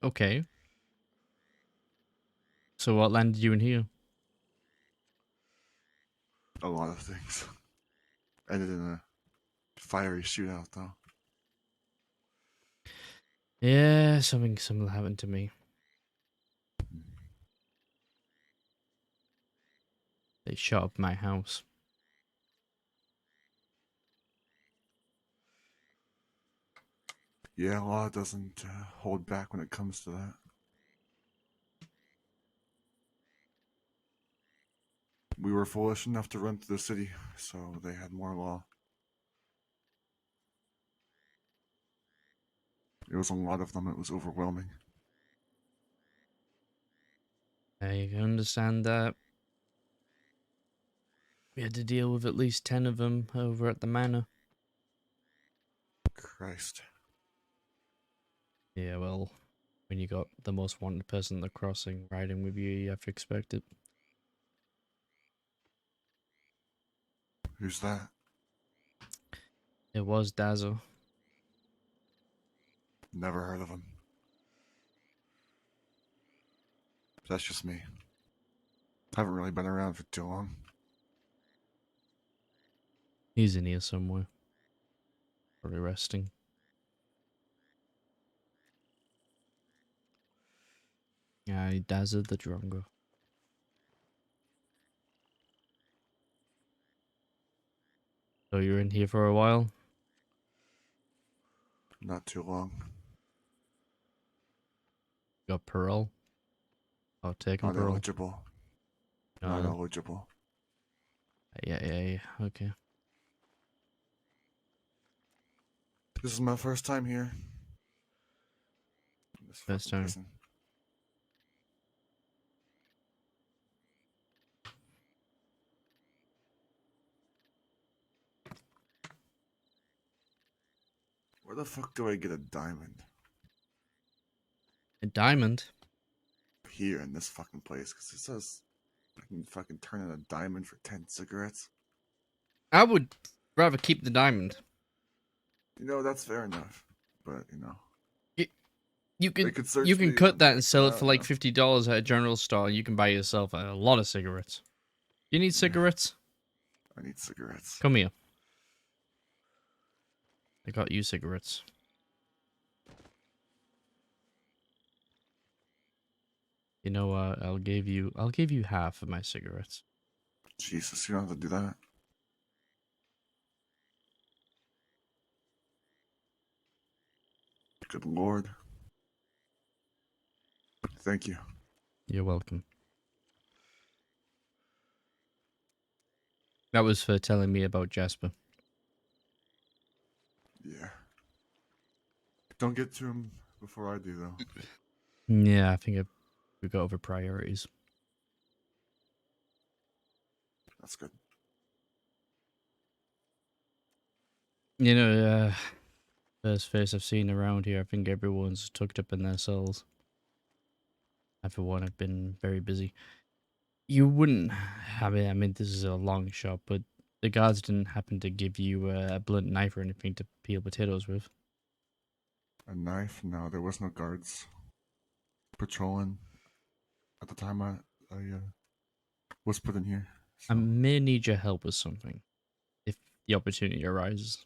Okay. So what landed you in here? A lot of things. Ended in a fiery shootout, though. Yeah, something similar happened to me. They shot up my house. Yeah, law doesn't hold back when it comes to that. We were foolish enough to run to the city, so they had more law. It was a lot of them. It was overwhelming. I can understand that. We had to deal with at least 10 of them over at the manor. Christ. Yeah, well, when you got the most wanted person at the crossing riding with you, you have to expect it. Who's that? It was Dazzle. Never heard of him. That's just me. Haven't really been around for too long. He's in here somewhere. Probably resting. Yeah, he dazzled the Drongo. So you're in here for a while? Not too long. Got parole? Oh, taking Not parole? eligible. Not No. eligible. Yeah. Okay. This is my first time here. In this First fucking time. prison. Where the fuck do I get a diamond? A diamond? Here in this fucking place, because it says I can fucking turn in a diamond for 10 cigarettes. I would rather keep the diamond. You know, that's fair enough. But, you know, Y- You they can could you search can me. cut I'm that and like, sell it I for don't like know. $50 at a general store. And you can buy yourself a lot of cigarettes. You need Yeah, cigarettes? I need cigarettes. Come here. I got you cigarettes. You know what? I'll give you half of my cigarettes. Jesus, you don't have to do that. Good Lord. Thank you. You're welcome. That was for telling me about Jasper. Yeah. Don't get to him before I do, though. Yeah, I think we got over priorities. That's good. You know, first face I've seen around here, I think everyone's tucked up in their cells. I, for one, have been very busy. You wouldn't, I mean, this is a long shot, but the guards didn't happen to give you a blunt knife or anything to peel potatoes with. A knife? No, there was no guards patrolling at the time I was put in here. I So, may need your help with something, if the opportunity arises.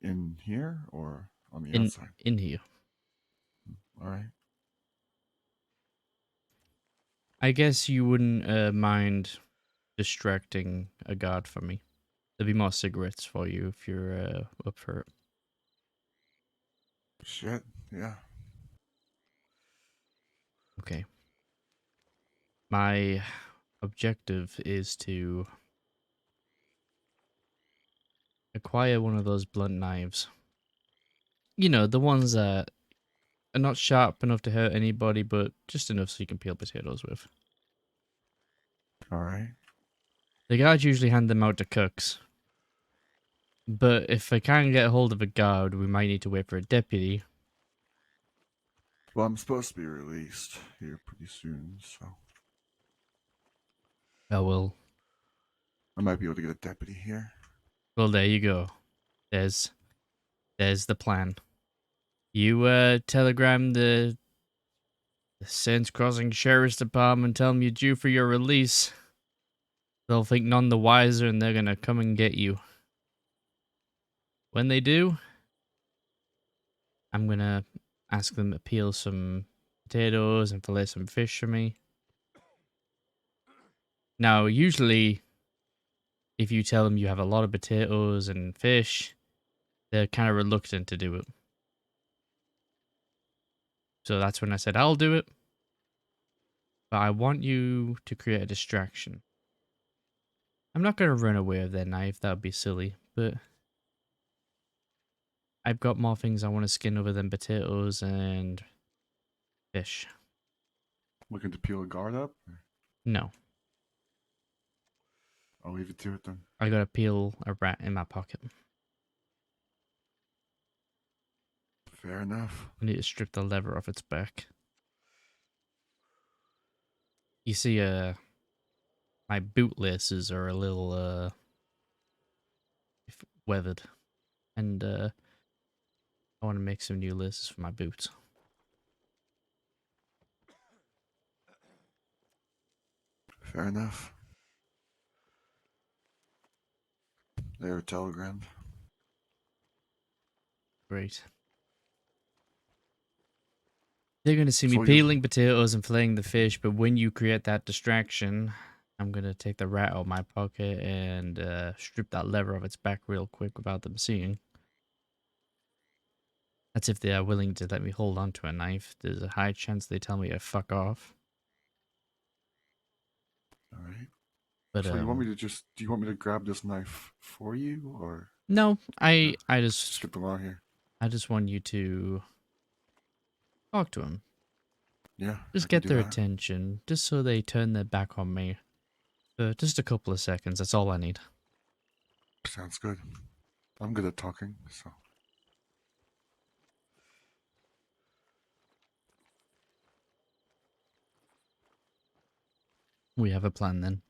in here or on the In outside? in here. All right. I guess you wouldn't mind distracting a guard for me. There'll be more cigarettes for you if you're up for it. Shit. Yeah. Okay. My objective is to acquire one of those blunt knives. You know, the ones that are not sharp enough to hurt anybody, but just enough so you can peel potatoes with. All right. The guards usually hand them out to cooks. But if I can't get a hold of a guard, we might need to wait for a deputy. Well, I'm supposed to be released here pretty soon, so Oh, I might be able to get a deputy here. well, there you go. There's the plan. You telegram the Sands Crossing Sheriff's Department, tell them you're due for your release. They'll think none the wiser and they're gonna come and get you. When they do, I'm gonna ask them to peel some potatoes and fillet some fish for me. Now, usually, if you tell them you have a lot of potatoes and fish, they're kind of reluctant to do it. So that's when I said, I'll do it. But I want you to create a distraction. I'm not going to run away with their knife, that would be silly. But I've got more things I want to skin over than potatoes and fish. Looking to peel a guard up? No, I'll leave it to it then. I got to peel a rat in my pocket. Fair enough. I need to strip the leather off its back. You see, my boot laces are a little, weathered. And, I want to make some new laces for my boots. Fair enough. They were telegrammed. Great. They're going to see me So you peeling potatoes and filleting the fish, but when you create that distraction, I'm going to take the rat out of my pocket and strip that leather off its back real quick without them seeing. That's if they are willing to let me hold onto a knife. There's a high chance they tell me to fuck off. all right? But So you want me to just? Do you want me to grab this knife for you, or no, no? I Just get the law here. want you to talk to them. Yeah, I Just can get do their that. attention, just so they turn their back on me. For just a couple of seconds, that's all I need. Sounds good. I'm good at talking, so We have a plan then.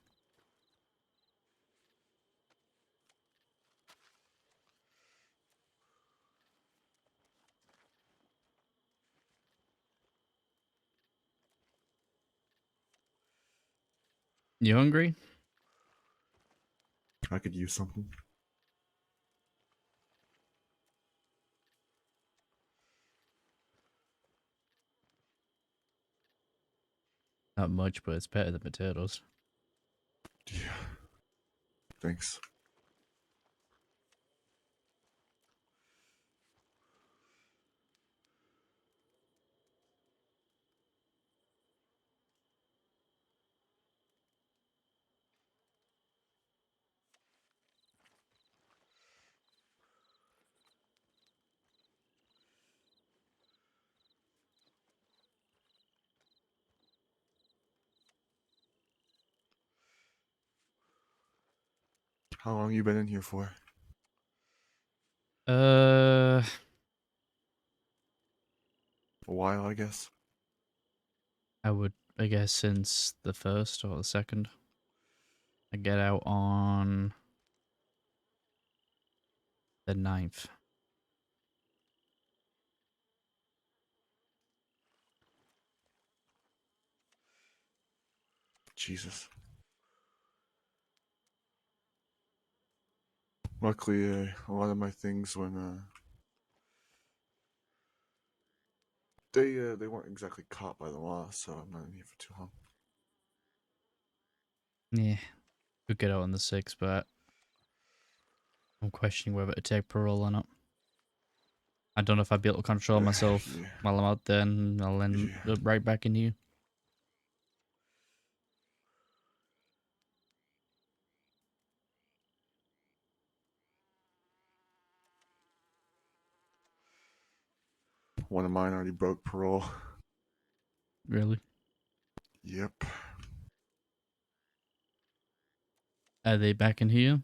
You hungry? I could use something. Not much, but it's better than potatoes. Yeah, thanks. How long you been in here for? Uh, A while, I guess. I guess since the first or the second. I get out on the 9th. Jesus. Luckily, a lot of my things when they weren't exactly caught by the law, so I'm not in here for too long. Yeah, could get out on the 6th, but I'm questioning whether to take parole or not. I don't know if I'd be able to control myself Yeah, while I'm out there, and I'll end yeah. up right back in here. One of mine already broke parole. Really? Yep. Are they back in here?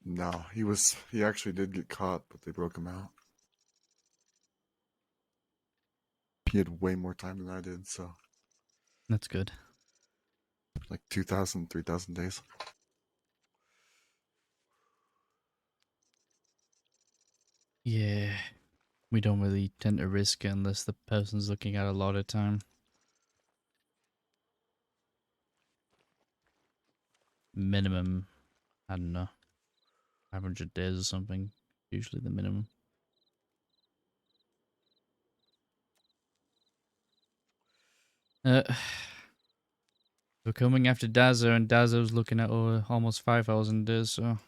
No, he actually did get caught, but they broke him out. He had way more time than I did, so That's good. like 2,000, 3,000 days. Yeah, we don't really tend to risk it unless the person's looking at a lot of time. Minimum, I don't know, 500 days or something. Usually the minimum. Uh, we're coming after Dazo, and Dazo's looking at almost 5,000 days, so...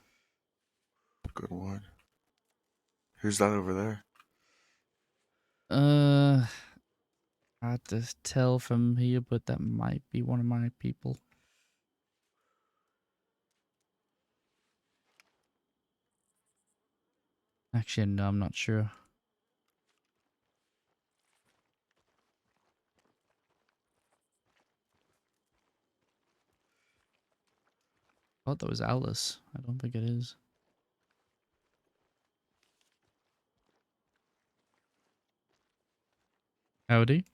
Good lord. Who's that over there? Hard to tell from here, but that might be one of my people. Actually, no, I'm not sure. I thought that was Alice. I don't think it is. Howdy.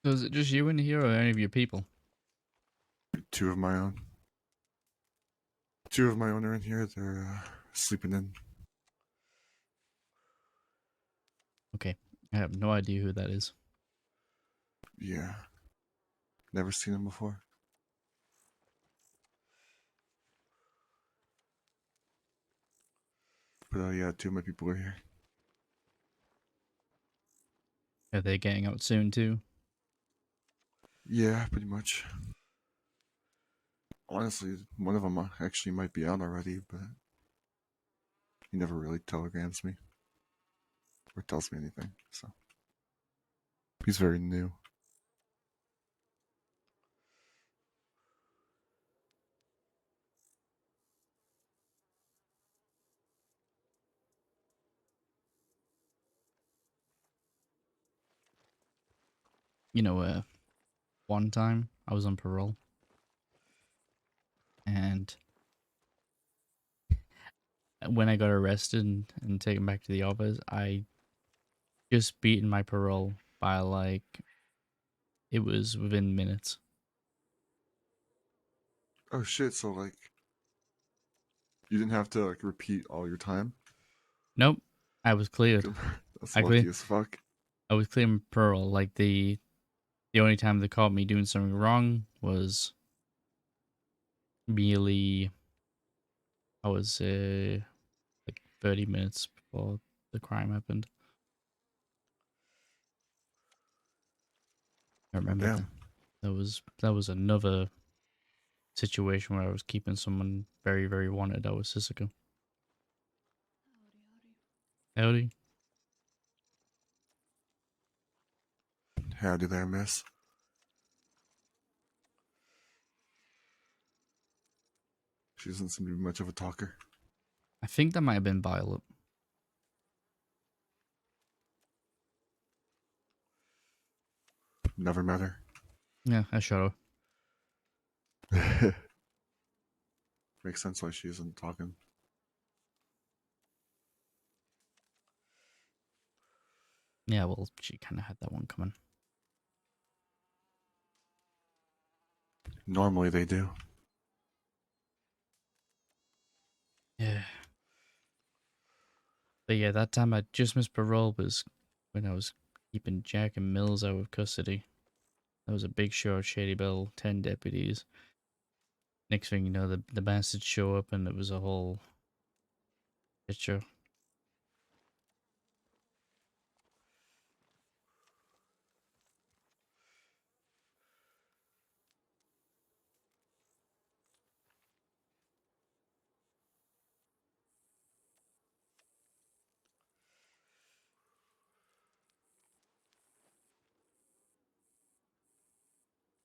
So is it just you in here or any of your people? Two of my own. Two of my own are in here. They're sleeping in. Okay. I have no idea who that is. Yeah. Never seen them before. But yeah, two of my people are here. Are they getting out soon too? Yeah, pretty much. Honestly, one of them actually might be out already, but he never really telegrams me or tells me anything. So he's very new. You know, one time I was on parole and when I got arrested and taken back to the office, I just beaten my parole by like it was within minutes. Oh shit! So like, you didn't have to like repeat all your time. Nope, I was cleared. That's I clear. lucky as fuck. I was clear on parole. Like the only time they caught me doing something wrong was merely I was like 30 minutes before the crime happened. I Oh remember that. damn. That was another situation where I was keeping someone very, very wanted. That was Sissoko. Howdy. Howdy there, miss. She doesn't seem to be much of a talker. I think that might have been Violet. Never met her. Yeah, I shot her. Makes sense why she isn't talking. Yeah, well, she kind of had that one coming. Normally they do. Yeah. But yeah, that time I just missed parole was when I was keeping Jack and Mills out of custody. That was a big show at Shady Bell, 10 deputies. Next thing you know, the bastards show up and it was a whole shit show.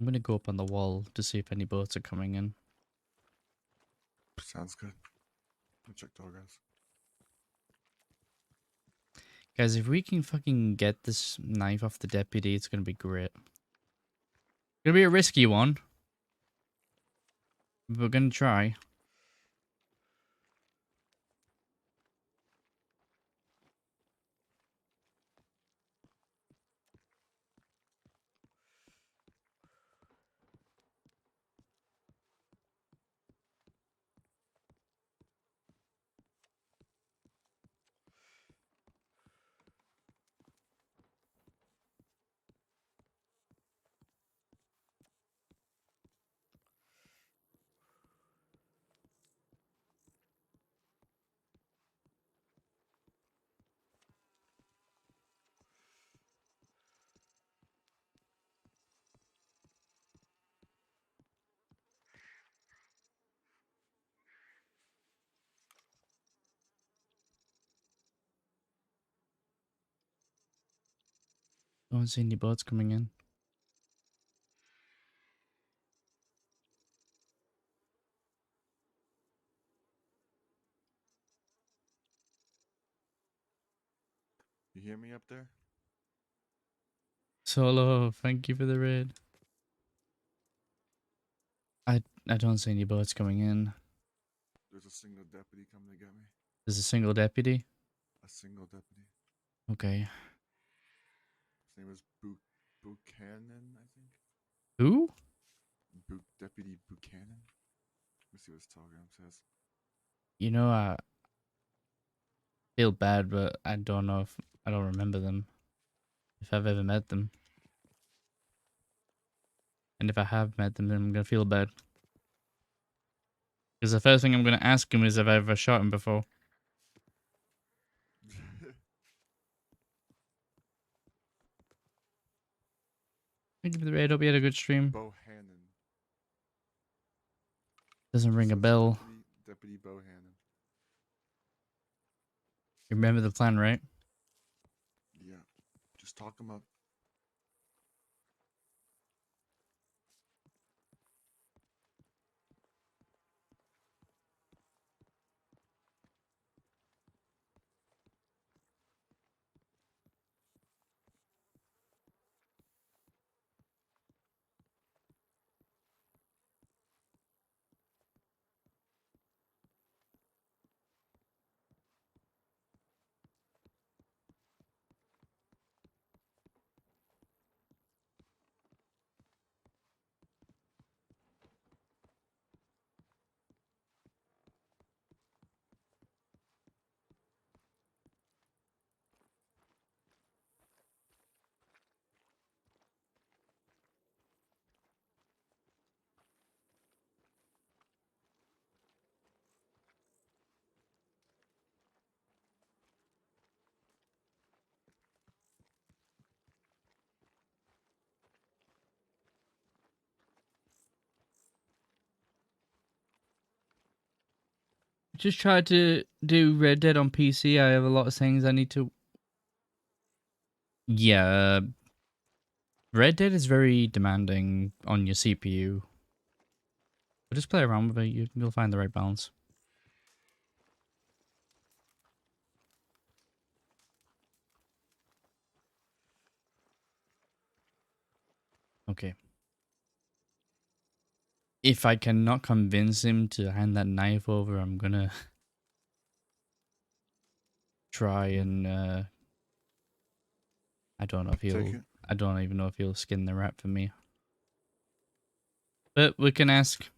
I'm gonna go up on the wall to see if any boats are coming in. Sounds good. I'll check progress. Guys, if we can fucking get this knife off the deputy, it's gonna be great. Gonna be a risky one. But we're gonna try. Don't see any boats coming in. You hear me up there? Solo, thank you for the raid. I don't see any boats coming in. There's a single deputy coming to get me. There's a single deputy. A single deputy. Okay. His name is Boot. Buchanan, I think. Who? Deputy Buchanan. Let's see what his telegram says. You know, I feel bad, but I don't know if I don't remember them. If I've ever met them, and if I have met them, then I'm gonna feel bad. Because the first thing I'm gonna ask him is if I ever shot him before. Thank you for the raid. Hope you had a good stream. Bohannon. Doesn't ring So a it's bell. Deputy Bohannon. You remember the plan, right? Yeah. Just talk him up. Just tried to do Red Dead on PC. I have a lot of things I need to. Yeah, Red Dead is very demanding on your CPU. But just play around with it. You'll find the right balance. Okay. If I cannot convince him to hand that knife over, I'm gonna try and I don't know if Take he'll. it. I don't even know if he'll skin the rat for me. But we can ask.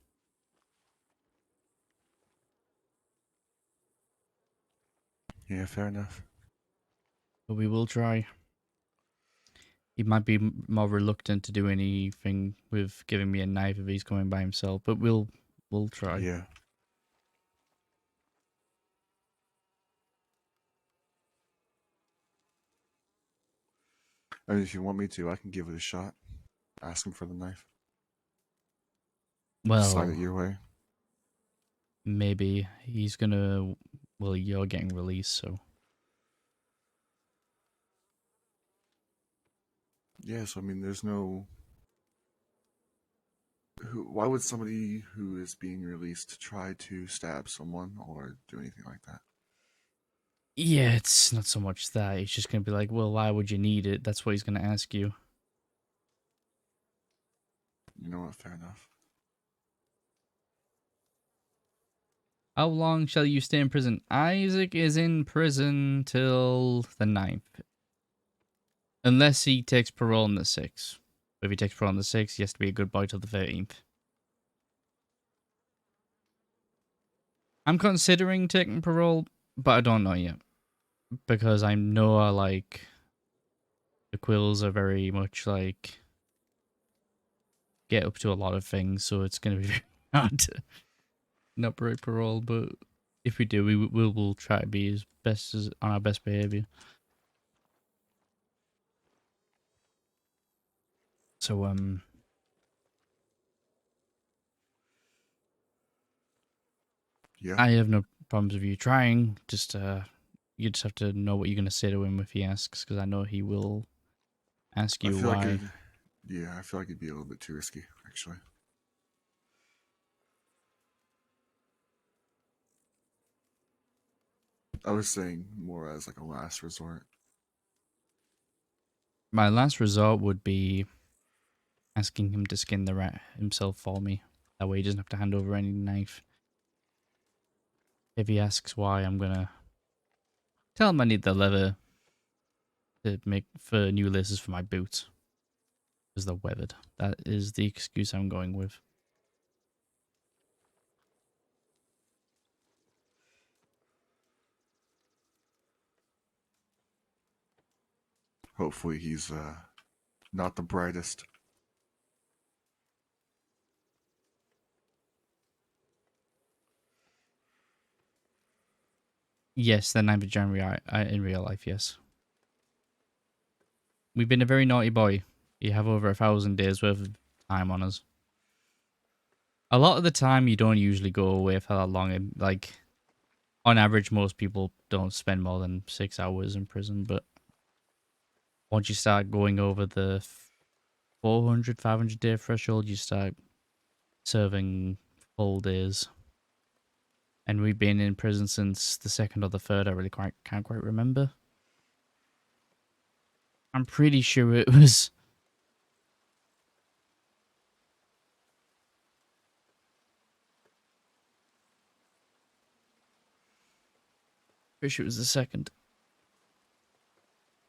Yeah, fair enough. But we will try. He might be more reluctant to do anything with giving me a knife if he's coming by himself. But we'll try. Yeah. I mean, if you want me to, I can give it a shot. Ask him for the knife. Slide it Well, your way. maybe he's gonna. Well, you're getting released, so Yeah, so I mean, there's no. Why would somebody who is being released try to stab someone or do anything like that? yeah, it's not so much that. He's just gonna be like, well, why would you need it? That's what he's gonna ask you. You know what? Fair enough. How long shall you stay in prison? Isaac is in prison till the 9th. Unless he takes parole on the 6th. If he takes parole on the 6th, he has to be a good boy till the 13th. I'm considering taking parole, but I don't know yet. Because I know like the Quills are very much like get up to a lot of things, so it's gonna be very hard to not break parole, but if we do, we will try to be as best as on our best behavior. So Yeah. I have no problems with you trying. Just you just have to know what you're gonna say to him if he asks, because I know he will ask I you feel like why. it. Yeah, I feel like it'd be a little bit too risky, actually. I was saying more as like a last resort. My last resort would be asking him to skin the rat himself for me. That way he doesn't have to hand over any knife. If he asks why, I'm gonna tell him I need the leather to make for new laces for my boots. Because they're weathered. That is the excuse I'm going with. Hopefully he's not the brightest. Yes, the 9th of January in real life, yes. We've been a very naughty boy. You have over 1,000 days worth of time on us. A lot of the time, you don't usually go away for that long. And, like, on average, most people don't spend more than 6 hours in prison. But once you start going over the 400, 500 day threshold, you start serving full days. And we've been in prison since the 2nd or the 3rd. I really can't quite remember. I'm pretty sure it was... Pretty sure it was the 2nd.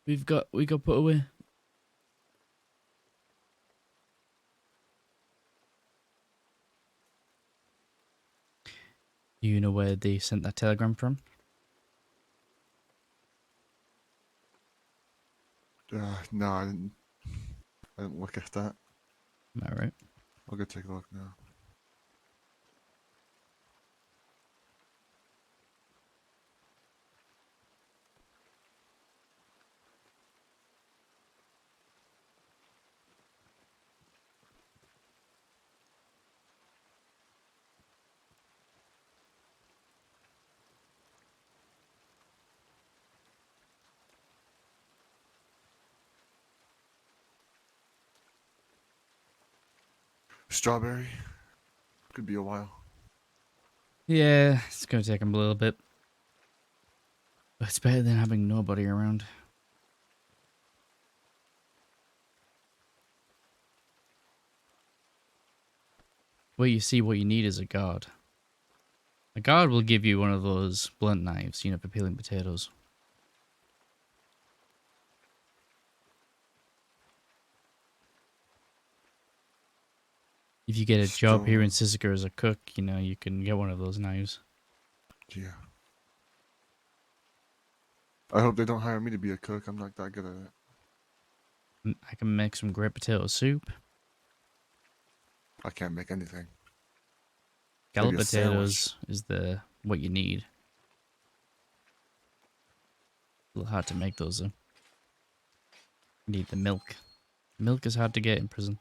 We got put away. Do you know where they sent that telegram from? No, I didn't look at that. Am I right? I'll go take a look now. Strawberry. Could be a while. Yeah, it's gonna take him a little bit. But it's better than having nobody around. Well, you see, what you need is a guard. A guard will give you one of those blunt knives, you know, for peeling potatoes. If you get a job here Still, in Sisika as a cook, you know, you can get one of those knives. yeah. I hope they don't hire me to be a cook. I'm not that good at it. I can make some great potato soup. I can't make anything. Maybe Scallop a sandwich. potatoes is what you need. A little hard to make those though. You need the milk. Milk is hard to get in prison.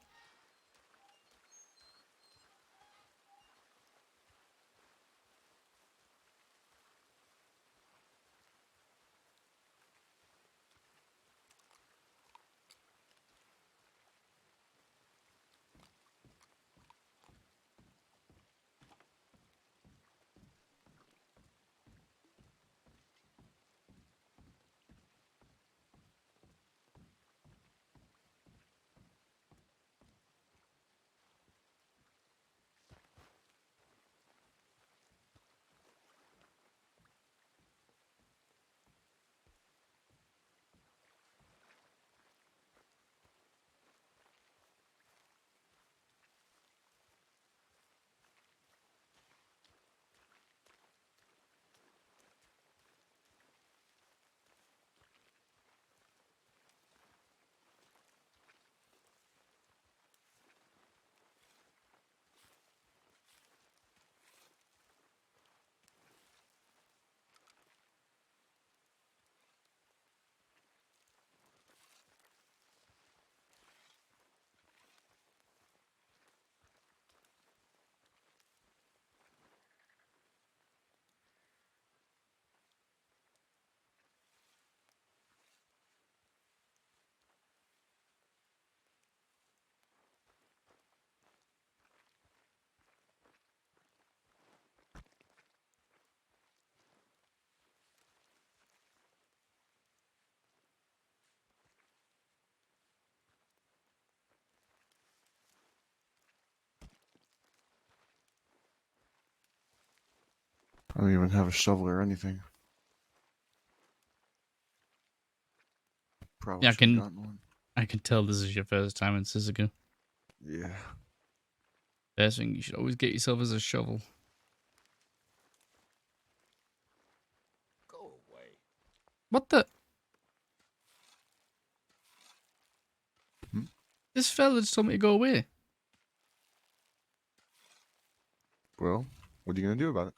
I don't even have a shovel or anything. Probably Yeah, I should have can gotten one. I can tell this is your first time in Sisika. Yeah. Best thing, you should always get yourself as a shovel. Go away. What the? Hmm? This fella just told me to go away. Well, what are you gonna do about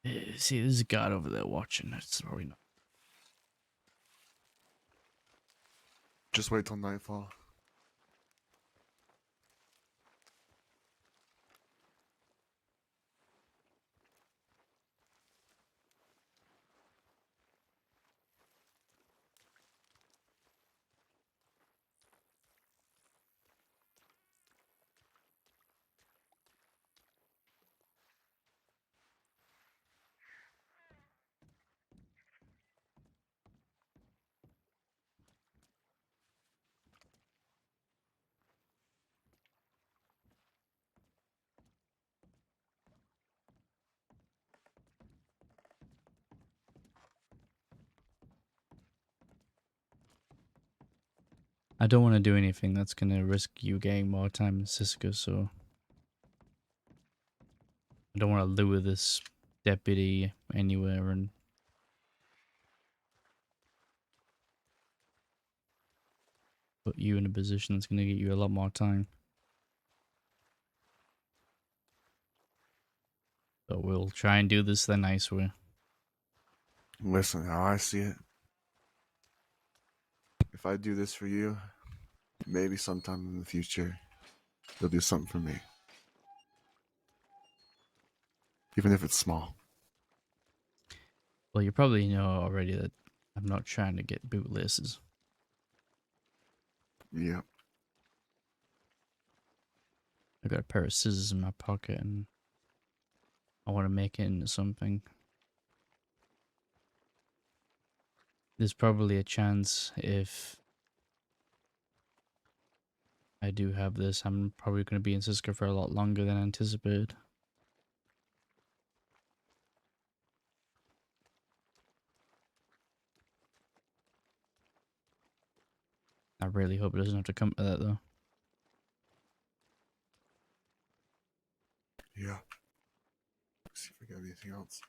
it? See, there's a guard over there watching. That's probably not. Just wait till nightfall. I don't want to do anything that's gonna risk you getting more time in Sisika, so I don't want to lure this deputy anywhere and put you in a position that's gonna get you a lot more time. So we'll try and do this the nice way. Listen, how I see it. If I do this for you, maybe sometime in the future, you'll do something for me. Even if it's small. Well, you probably know already that I'm not trying to get boot laces. Yep. I got a pair of scissors in my pocket and I want to make it into something. There's probably a chance if I do have this, I'm probably going to be in Cisco for a lot longer than anticipated. I really hope it doesn't have to come to that though. Yeah. Let's see if we got anything else.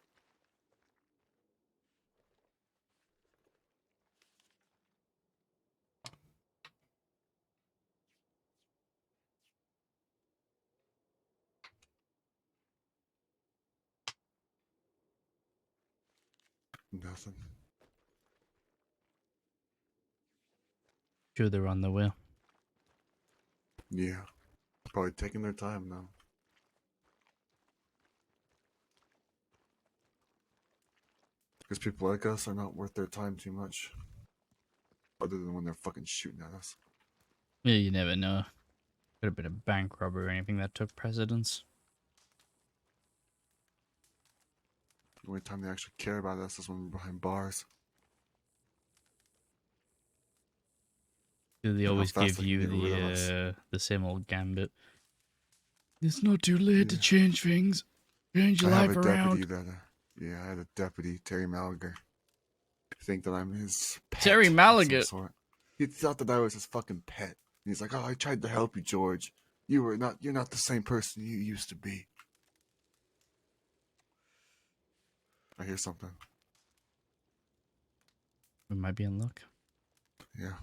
Nothing. Sure, they're on the way. Yeah. Probably taking their time now. Because people like us are not worth their time too much. Other than when they're fucking shooting at us. Yeah, you never know. Could have been a bank robbery or anything that took precedence. The only time they actually care about us is when we're behind bars. They And how always fast give they can you get rid of us. the same old gambit. It's not too late to Yeah. change things. Change your I have life a deputy around. that, yeah, I had a deputy, Terry Maliger. Think that I'm his pet Terry of some Maliget. sort. He thought that I was his fucking pet. And he's like, "Oh, I tried to help you, George. You're not the same person you used to be." I hear something. We might be in luck. Yeah.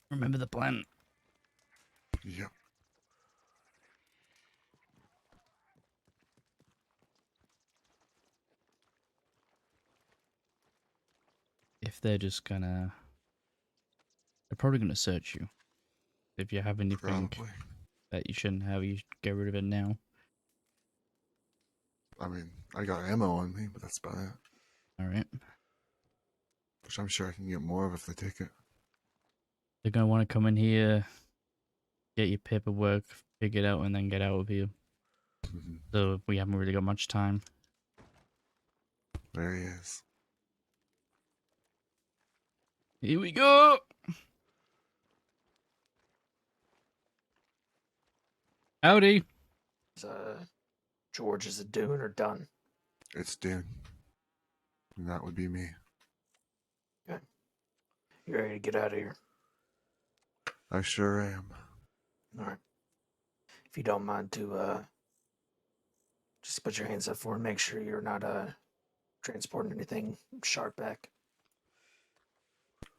Remember the plan. Yep. If they're just gonna... They're probably gonna search you. If you have anything Probably. that you shouldn't have, you should get rid of it now. I mean, I got ammo on me, but that's about it. Alright. Which I'm sure I can get more of if they take it. They're gonna want to come in here, get your paperwork, figure it out, and then get out of here. Mhm. So we haven't really got much time. There he is. Here we go! Howdy! Is George is a dune or done? It's Dune. And that would be me. You ready to get out of here? I sure am. All right. If you don't mind to just put your hands up for and make sure you're not transporting anything sharp back.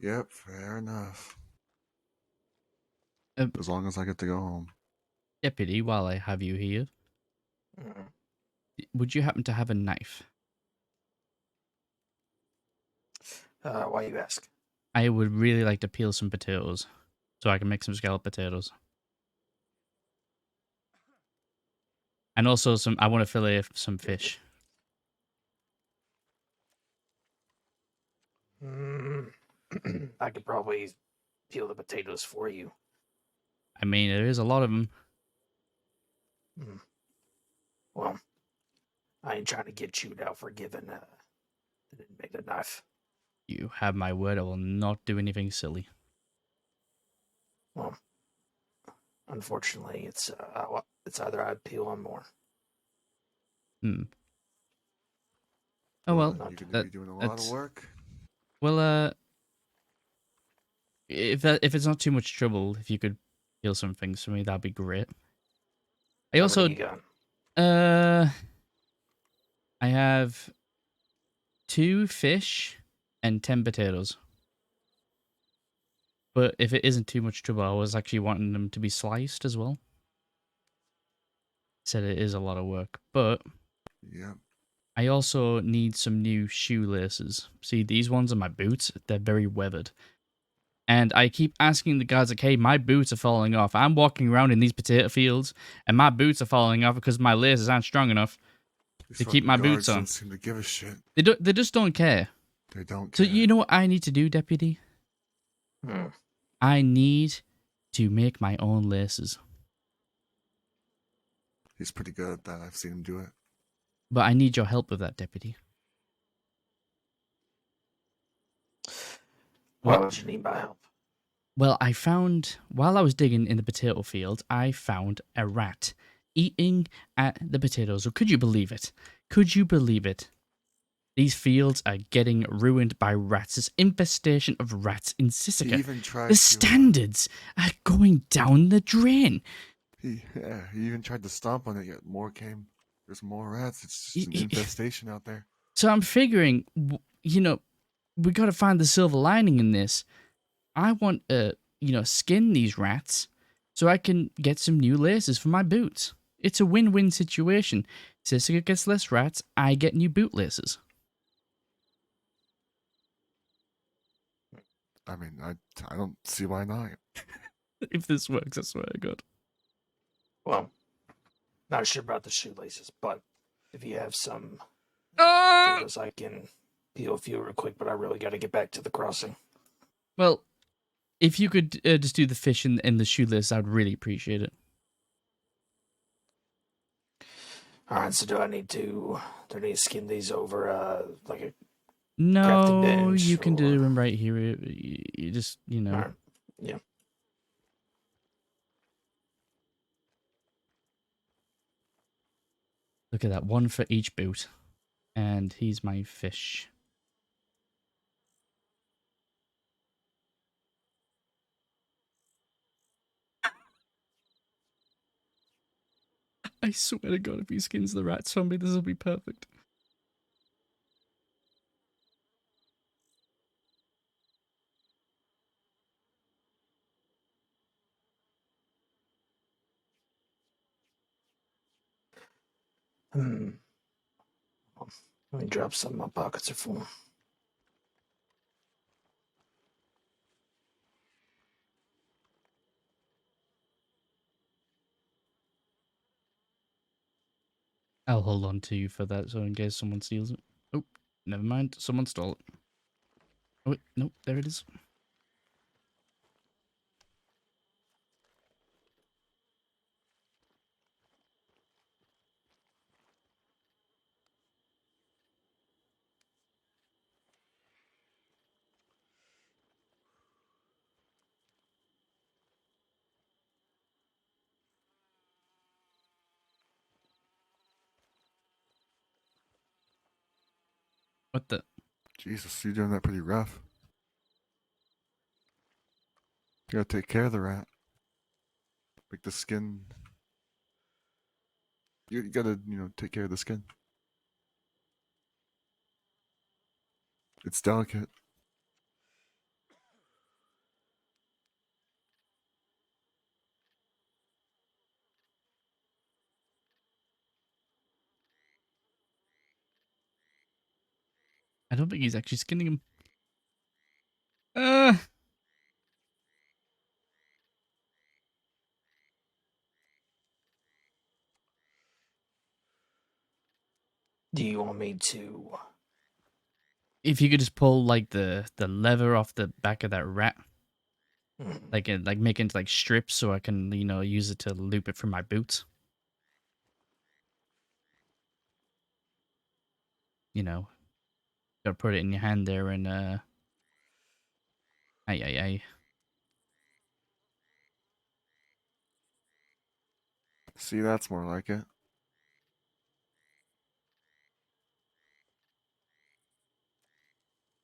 Yep, fair enough. Uh, As long as I get to go home. Deputy, while I have you here, Mm. would you happen to have a knife? Why you ask? I would really like to peel some potatoes so I can make some scalloped potatoes. And also I want to fillet some fish. Mm. I could probably peel the potatoes for you. I mean, there is a lot of them. Mm. Well, I ain't trying to get chewed out for giving the inmate a knife. You have my word, I will not do anything silly. Well, unfortunately, it's either I peel or more. Hmm. Oh Well, well, then you're going to that be doing a lot of that's work. well. If it's not too much trouble, if you could peel some things for me, that'd be great. I How many also you got? uh I have 2 fish and 10 potatoes. But if it isn't too much trouble, I was actually wanting them to be sliced as well. Said it is a lot of work, but Yep. I also need some new shoelaces. See, these ones are my boots. They're very weathered. And I keep asking the guys, like, hey, my boots are falling off. I'm walking around in these potato fields, and my boots are falling off because my laces aren't strong enough These to keep fucking my boots guards on. don't seem to give a shit. They just don't care. They don't So care. you know what I need to do, Deputy? Hmm. I need to make my own laces. He's pretty good at that. I've seen him do it. But I need your help with that, Deputy. Why What? would you need my help? Well, I found, while I was digging in the potato field, I found a rat eating at the potatoes. So could you believe it? Could you believe it? These fields are getting ruined by rats. This infestation of rats in He Sisika. even tried The to. standards are going down the drain. He even tried to stomp on it, yet more came. There's more rats. It's just Y- an y- infestation out there. So I'm figuring, we got to find the silver lining in this. I want to, skin these rats so I can get some new laces for my boots. It's a win-win situation. Sisika gets less rats, I get new boot laces. I mean, I don't see why not. If this works, I swear to God. Well, not sure about the shoelaces, but if you have some Ah! potatoes, I can peel a few real quick. But I really got to get back to the crossing. Well, if you could just do the fish and the shoelace, I would really appreciate it. All right. So do I need to skin these over like a crafting No, bench you can do or? them right here. You just, All right. Yeah. look at that. One for each boot. And he's my fish. I swear to God, if he skins the rats for me, this will be perfect. Hmm. Let me drop some. My pockets are full. I'll hold on to you for that, so in case someone steals it. Oh, never mind. Someone stole it. Oh, wait, nope, there it is. What the? Jesus, you're doing that pretty rough. You gotta take care of the rat. Make the skin. You gotta, take care of the skin. It's delicate. I don't think he's actually skinning him. Uh, Do you want me to? if you could just pull like the lever off the back of that rat, Hmm, like make it into like strips, so I can use it to loop it for my boots. You know, gotta put it in your hand there and ay ay ay. See, that's more like it.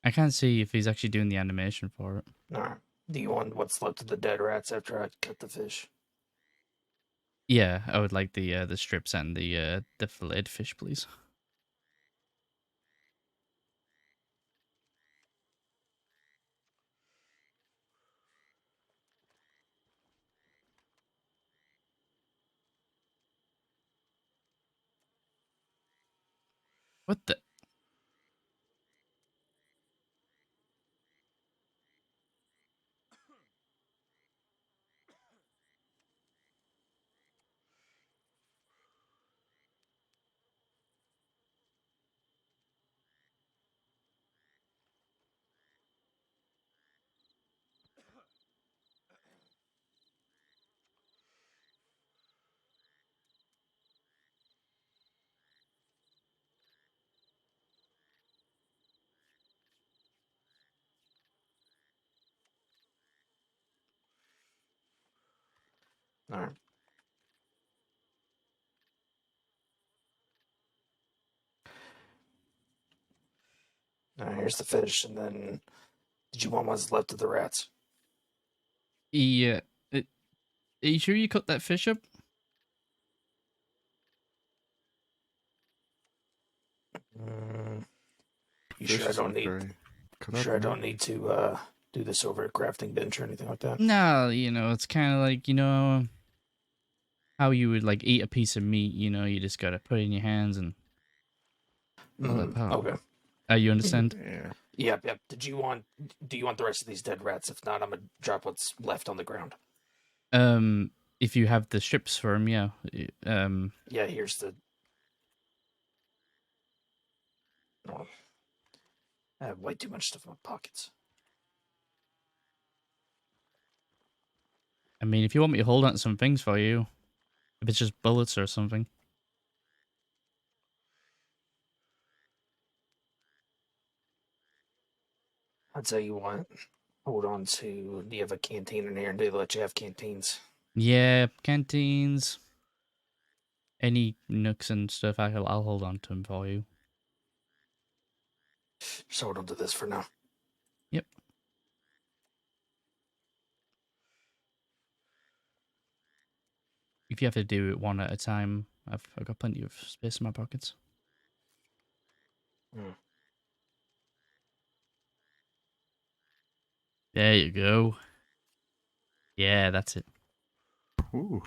I can't see if he's actually doing the animation for it. all right. Do you want what's left of the dead rats after I cut the fish? Yeah, I would like the strips and the filleted fish, please. What the? All right. All right. Here's the fish, and then did you want what's left of the rats? Yeah. Are you sure you cut that fish up? Mm, you sure I Fishes don't aren't need? very cut You up, sure I man. don't need to do this over a crafting bench or anything like that? No, it's kind of like how you would like eat a piece of meat. You just gotta put it in your hands and pull it apart. Okay. You understand? Yeah. Yep. Yep. Did you want? Do you want the rest of these dead rats? If not, I'm gonna drop what's left on the ground. If you have the strips for him, yeah. Yeah. Here's the. Oh, I have way too much stuff in my pockets. I mean, if you want me to hold on to some things for you, if it's just bullets or something. I'll tell you what. Hold on to. Do you have a canteen in here? And do they let you have canteens? Yeah, canteens, any nooks and stuff, I'll hold on to them for you. Just hold on to this for now. Yep. If you have to do it one at a time, I've got plenty of space in my pockets. Hmm. There you go. Yeah, that's it. Ooh.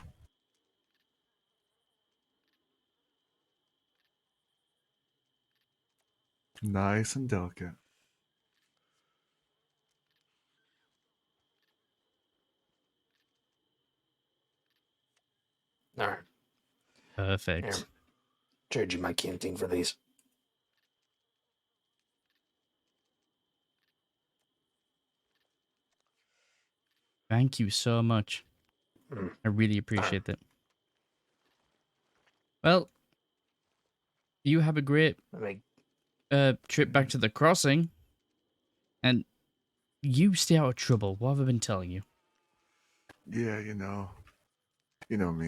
Nice and delicate. All right. Here. Perfect. Trade you my canteen for these. Thank you so much. Hmm. I really All right. appreciate that. Well, you have a great Let me. trip back to the crossing, and you stay out of trouble. What have I been telling you? Yeah, you know me.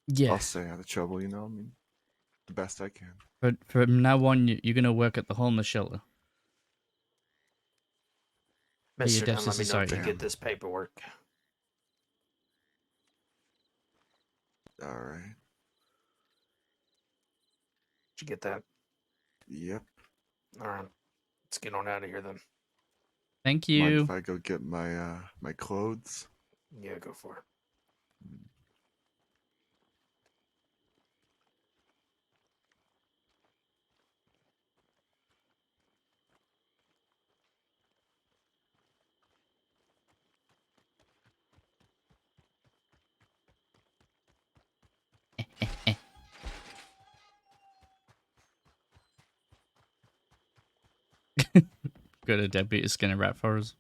Yeah, I'll stay out of trouble. I mean, the best I can. but from now on, you're gonna work at the homeless shelter. Hey, your Mister, death then let me sister's know if you sorry. Damn. get this paperwork. All right. Did you get that? Yep. All right. Let's get on out of here then. Thank Mind you. if I go get my my clothes? Yeah, go for it. Got a deputy skin a rat for us.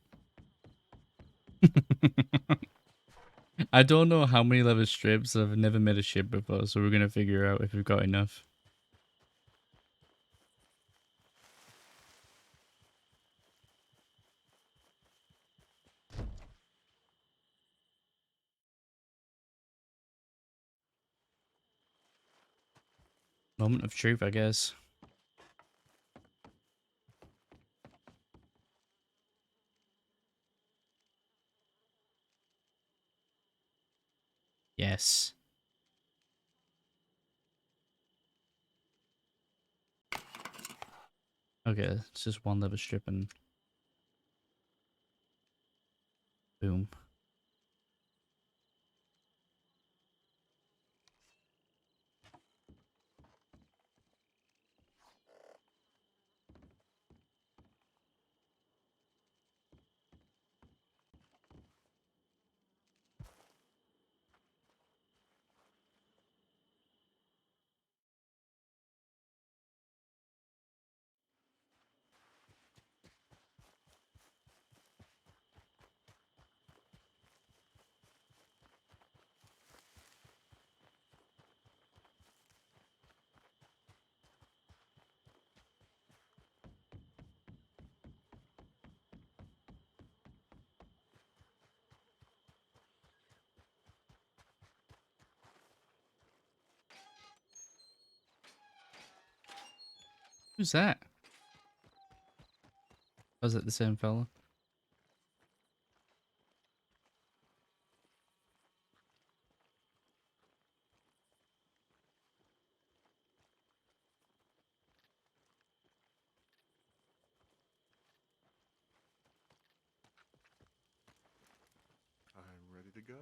I don't know how many leather strips. I've never made a ship before, so we're gonna figure out if we've got enough. Moment of truth, I guess. Yes. Okay, it's just one leather strip and boom. Who's that? Was it the same fella? I'm ready to go.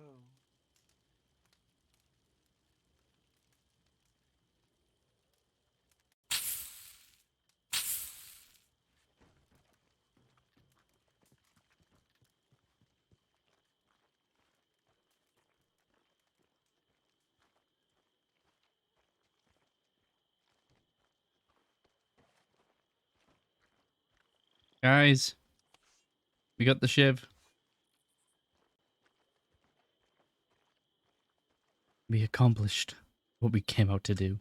Guys, we got the shiv. We accomplished what we came out to do.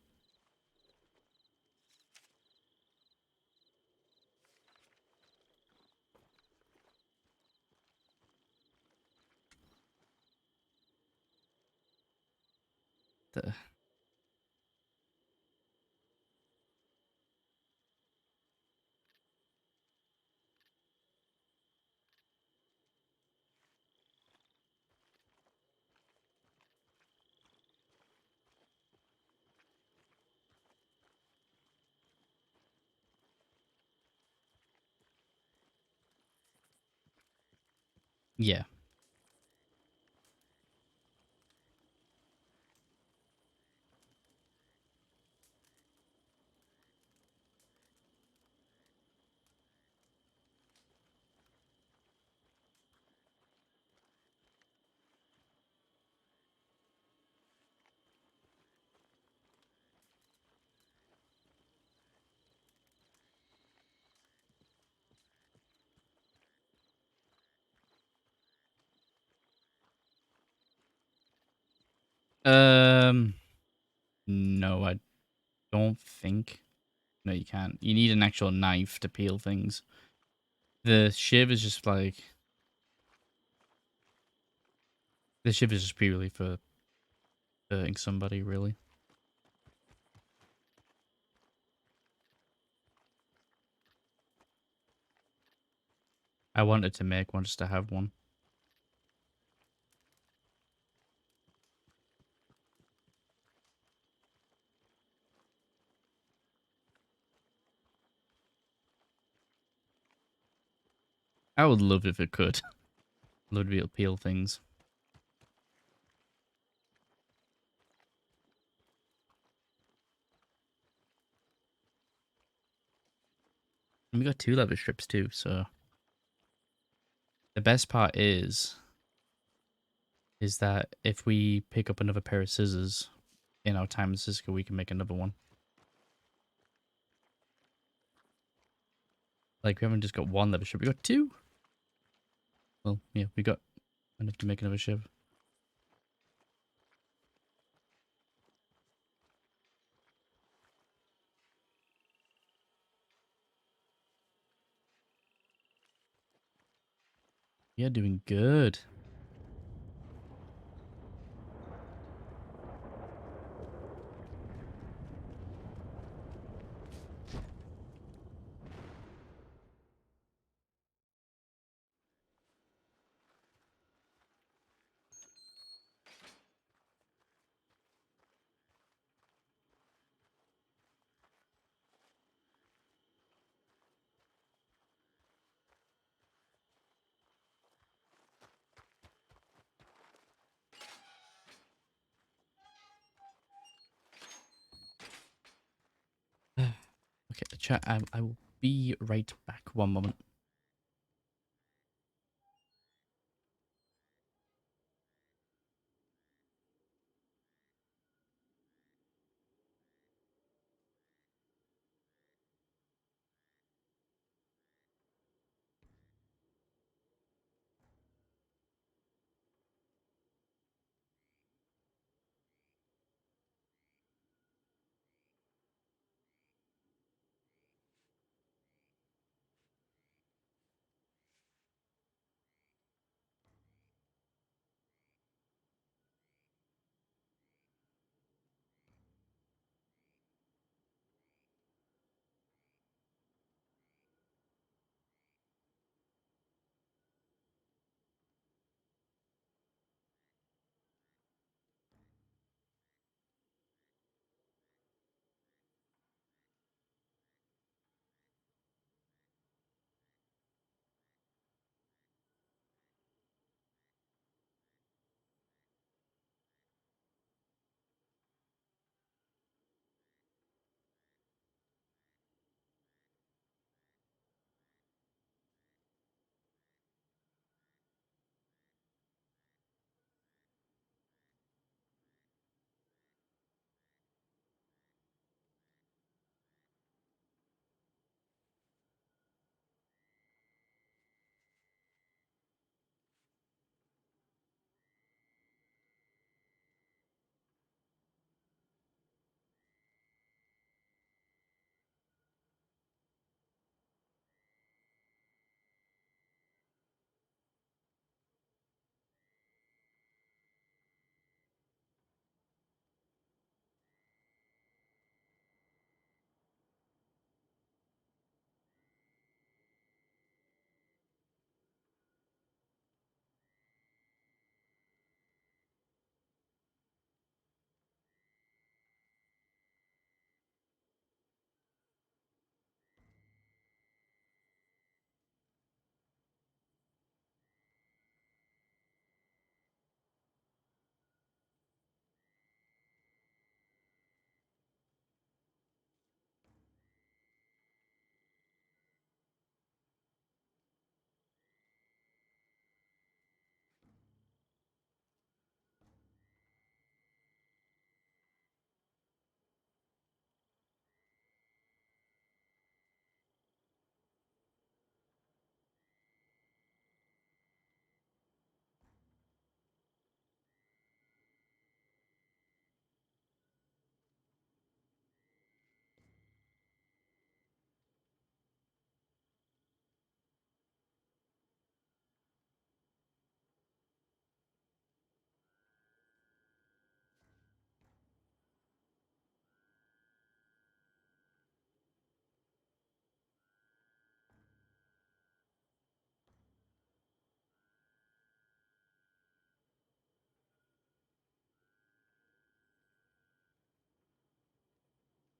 The yeah. Um, no, I don't think. No, you can't. You need an actual knife to peel things. The shiv is just like the shiv is just purely for hurting somebody, really. I wanted to make one just to have one. I would love if it could. Love to be able to peel things. And we got 2 leather strips too, so the best part is that if we pick up another pair of scissors in our time in Cisco, we can make another one. Like, we haven't just got 1 leather strip, we got 2. Well, yeah, we got enough to make another shiv. Yeah, doing good. Okay, chat, I will be right back. 1 moment.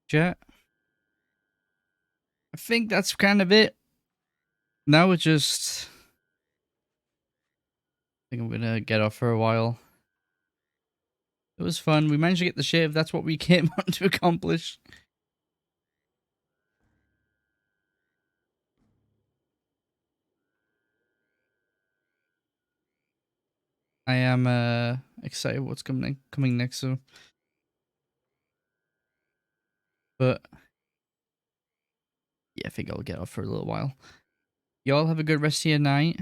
Chat. I think that's kind of it. Now we're just... I think I'm gonna get off for a while. It was fun. We managed to get the shave. That's what we came on to accomplish. I am excited what's coming next. So, but yeah, I think I'll get off for a little while. Y'all have a good rest of your night.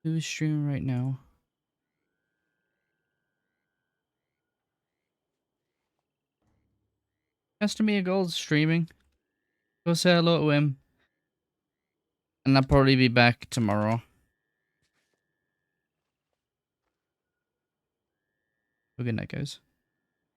Who's streaming right now? Castamere Gold's streaming. Go say hello to him. And I'll probably be back tomorrow. Good night, guys.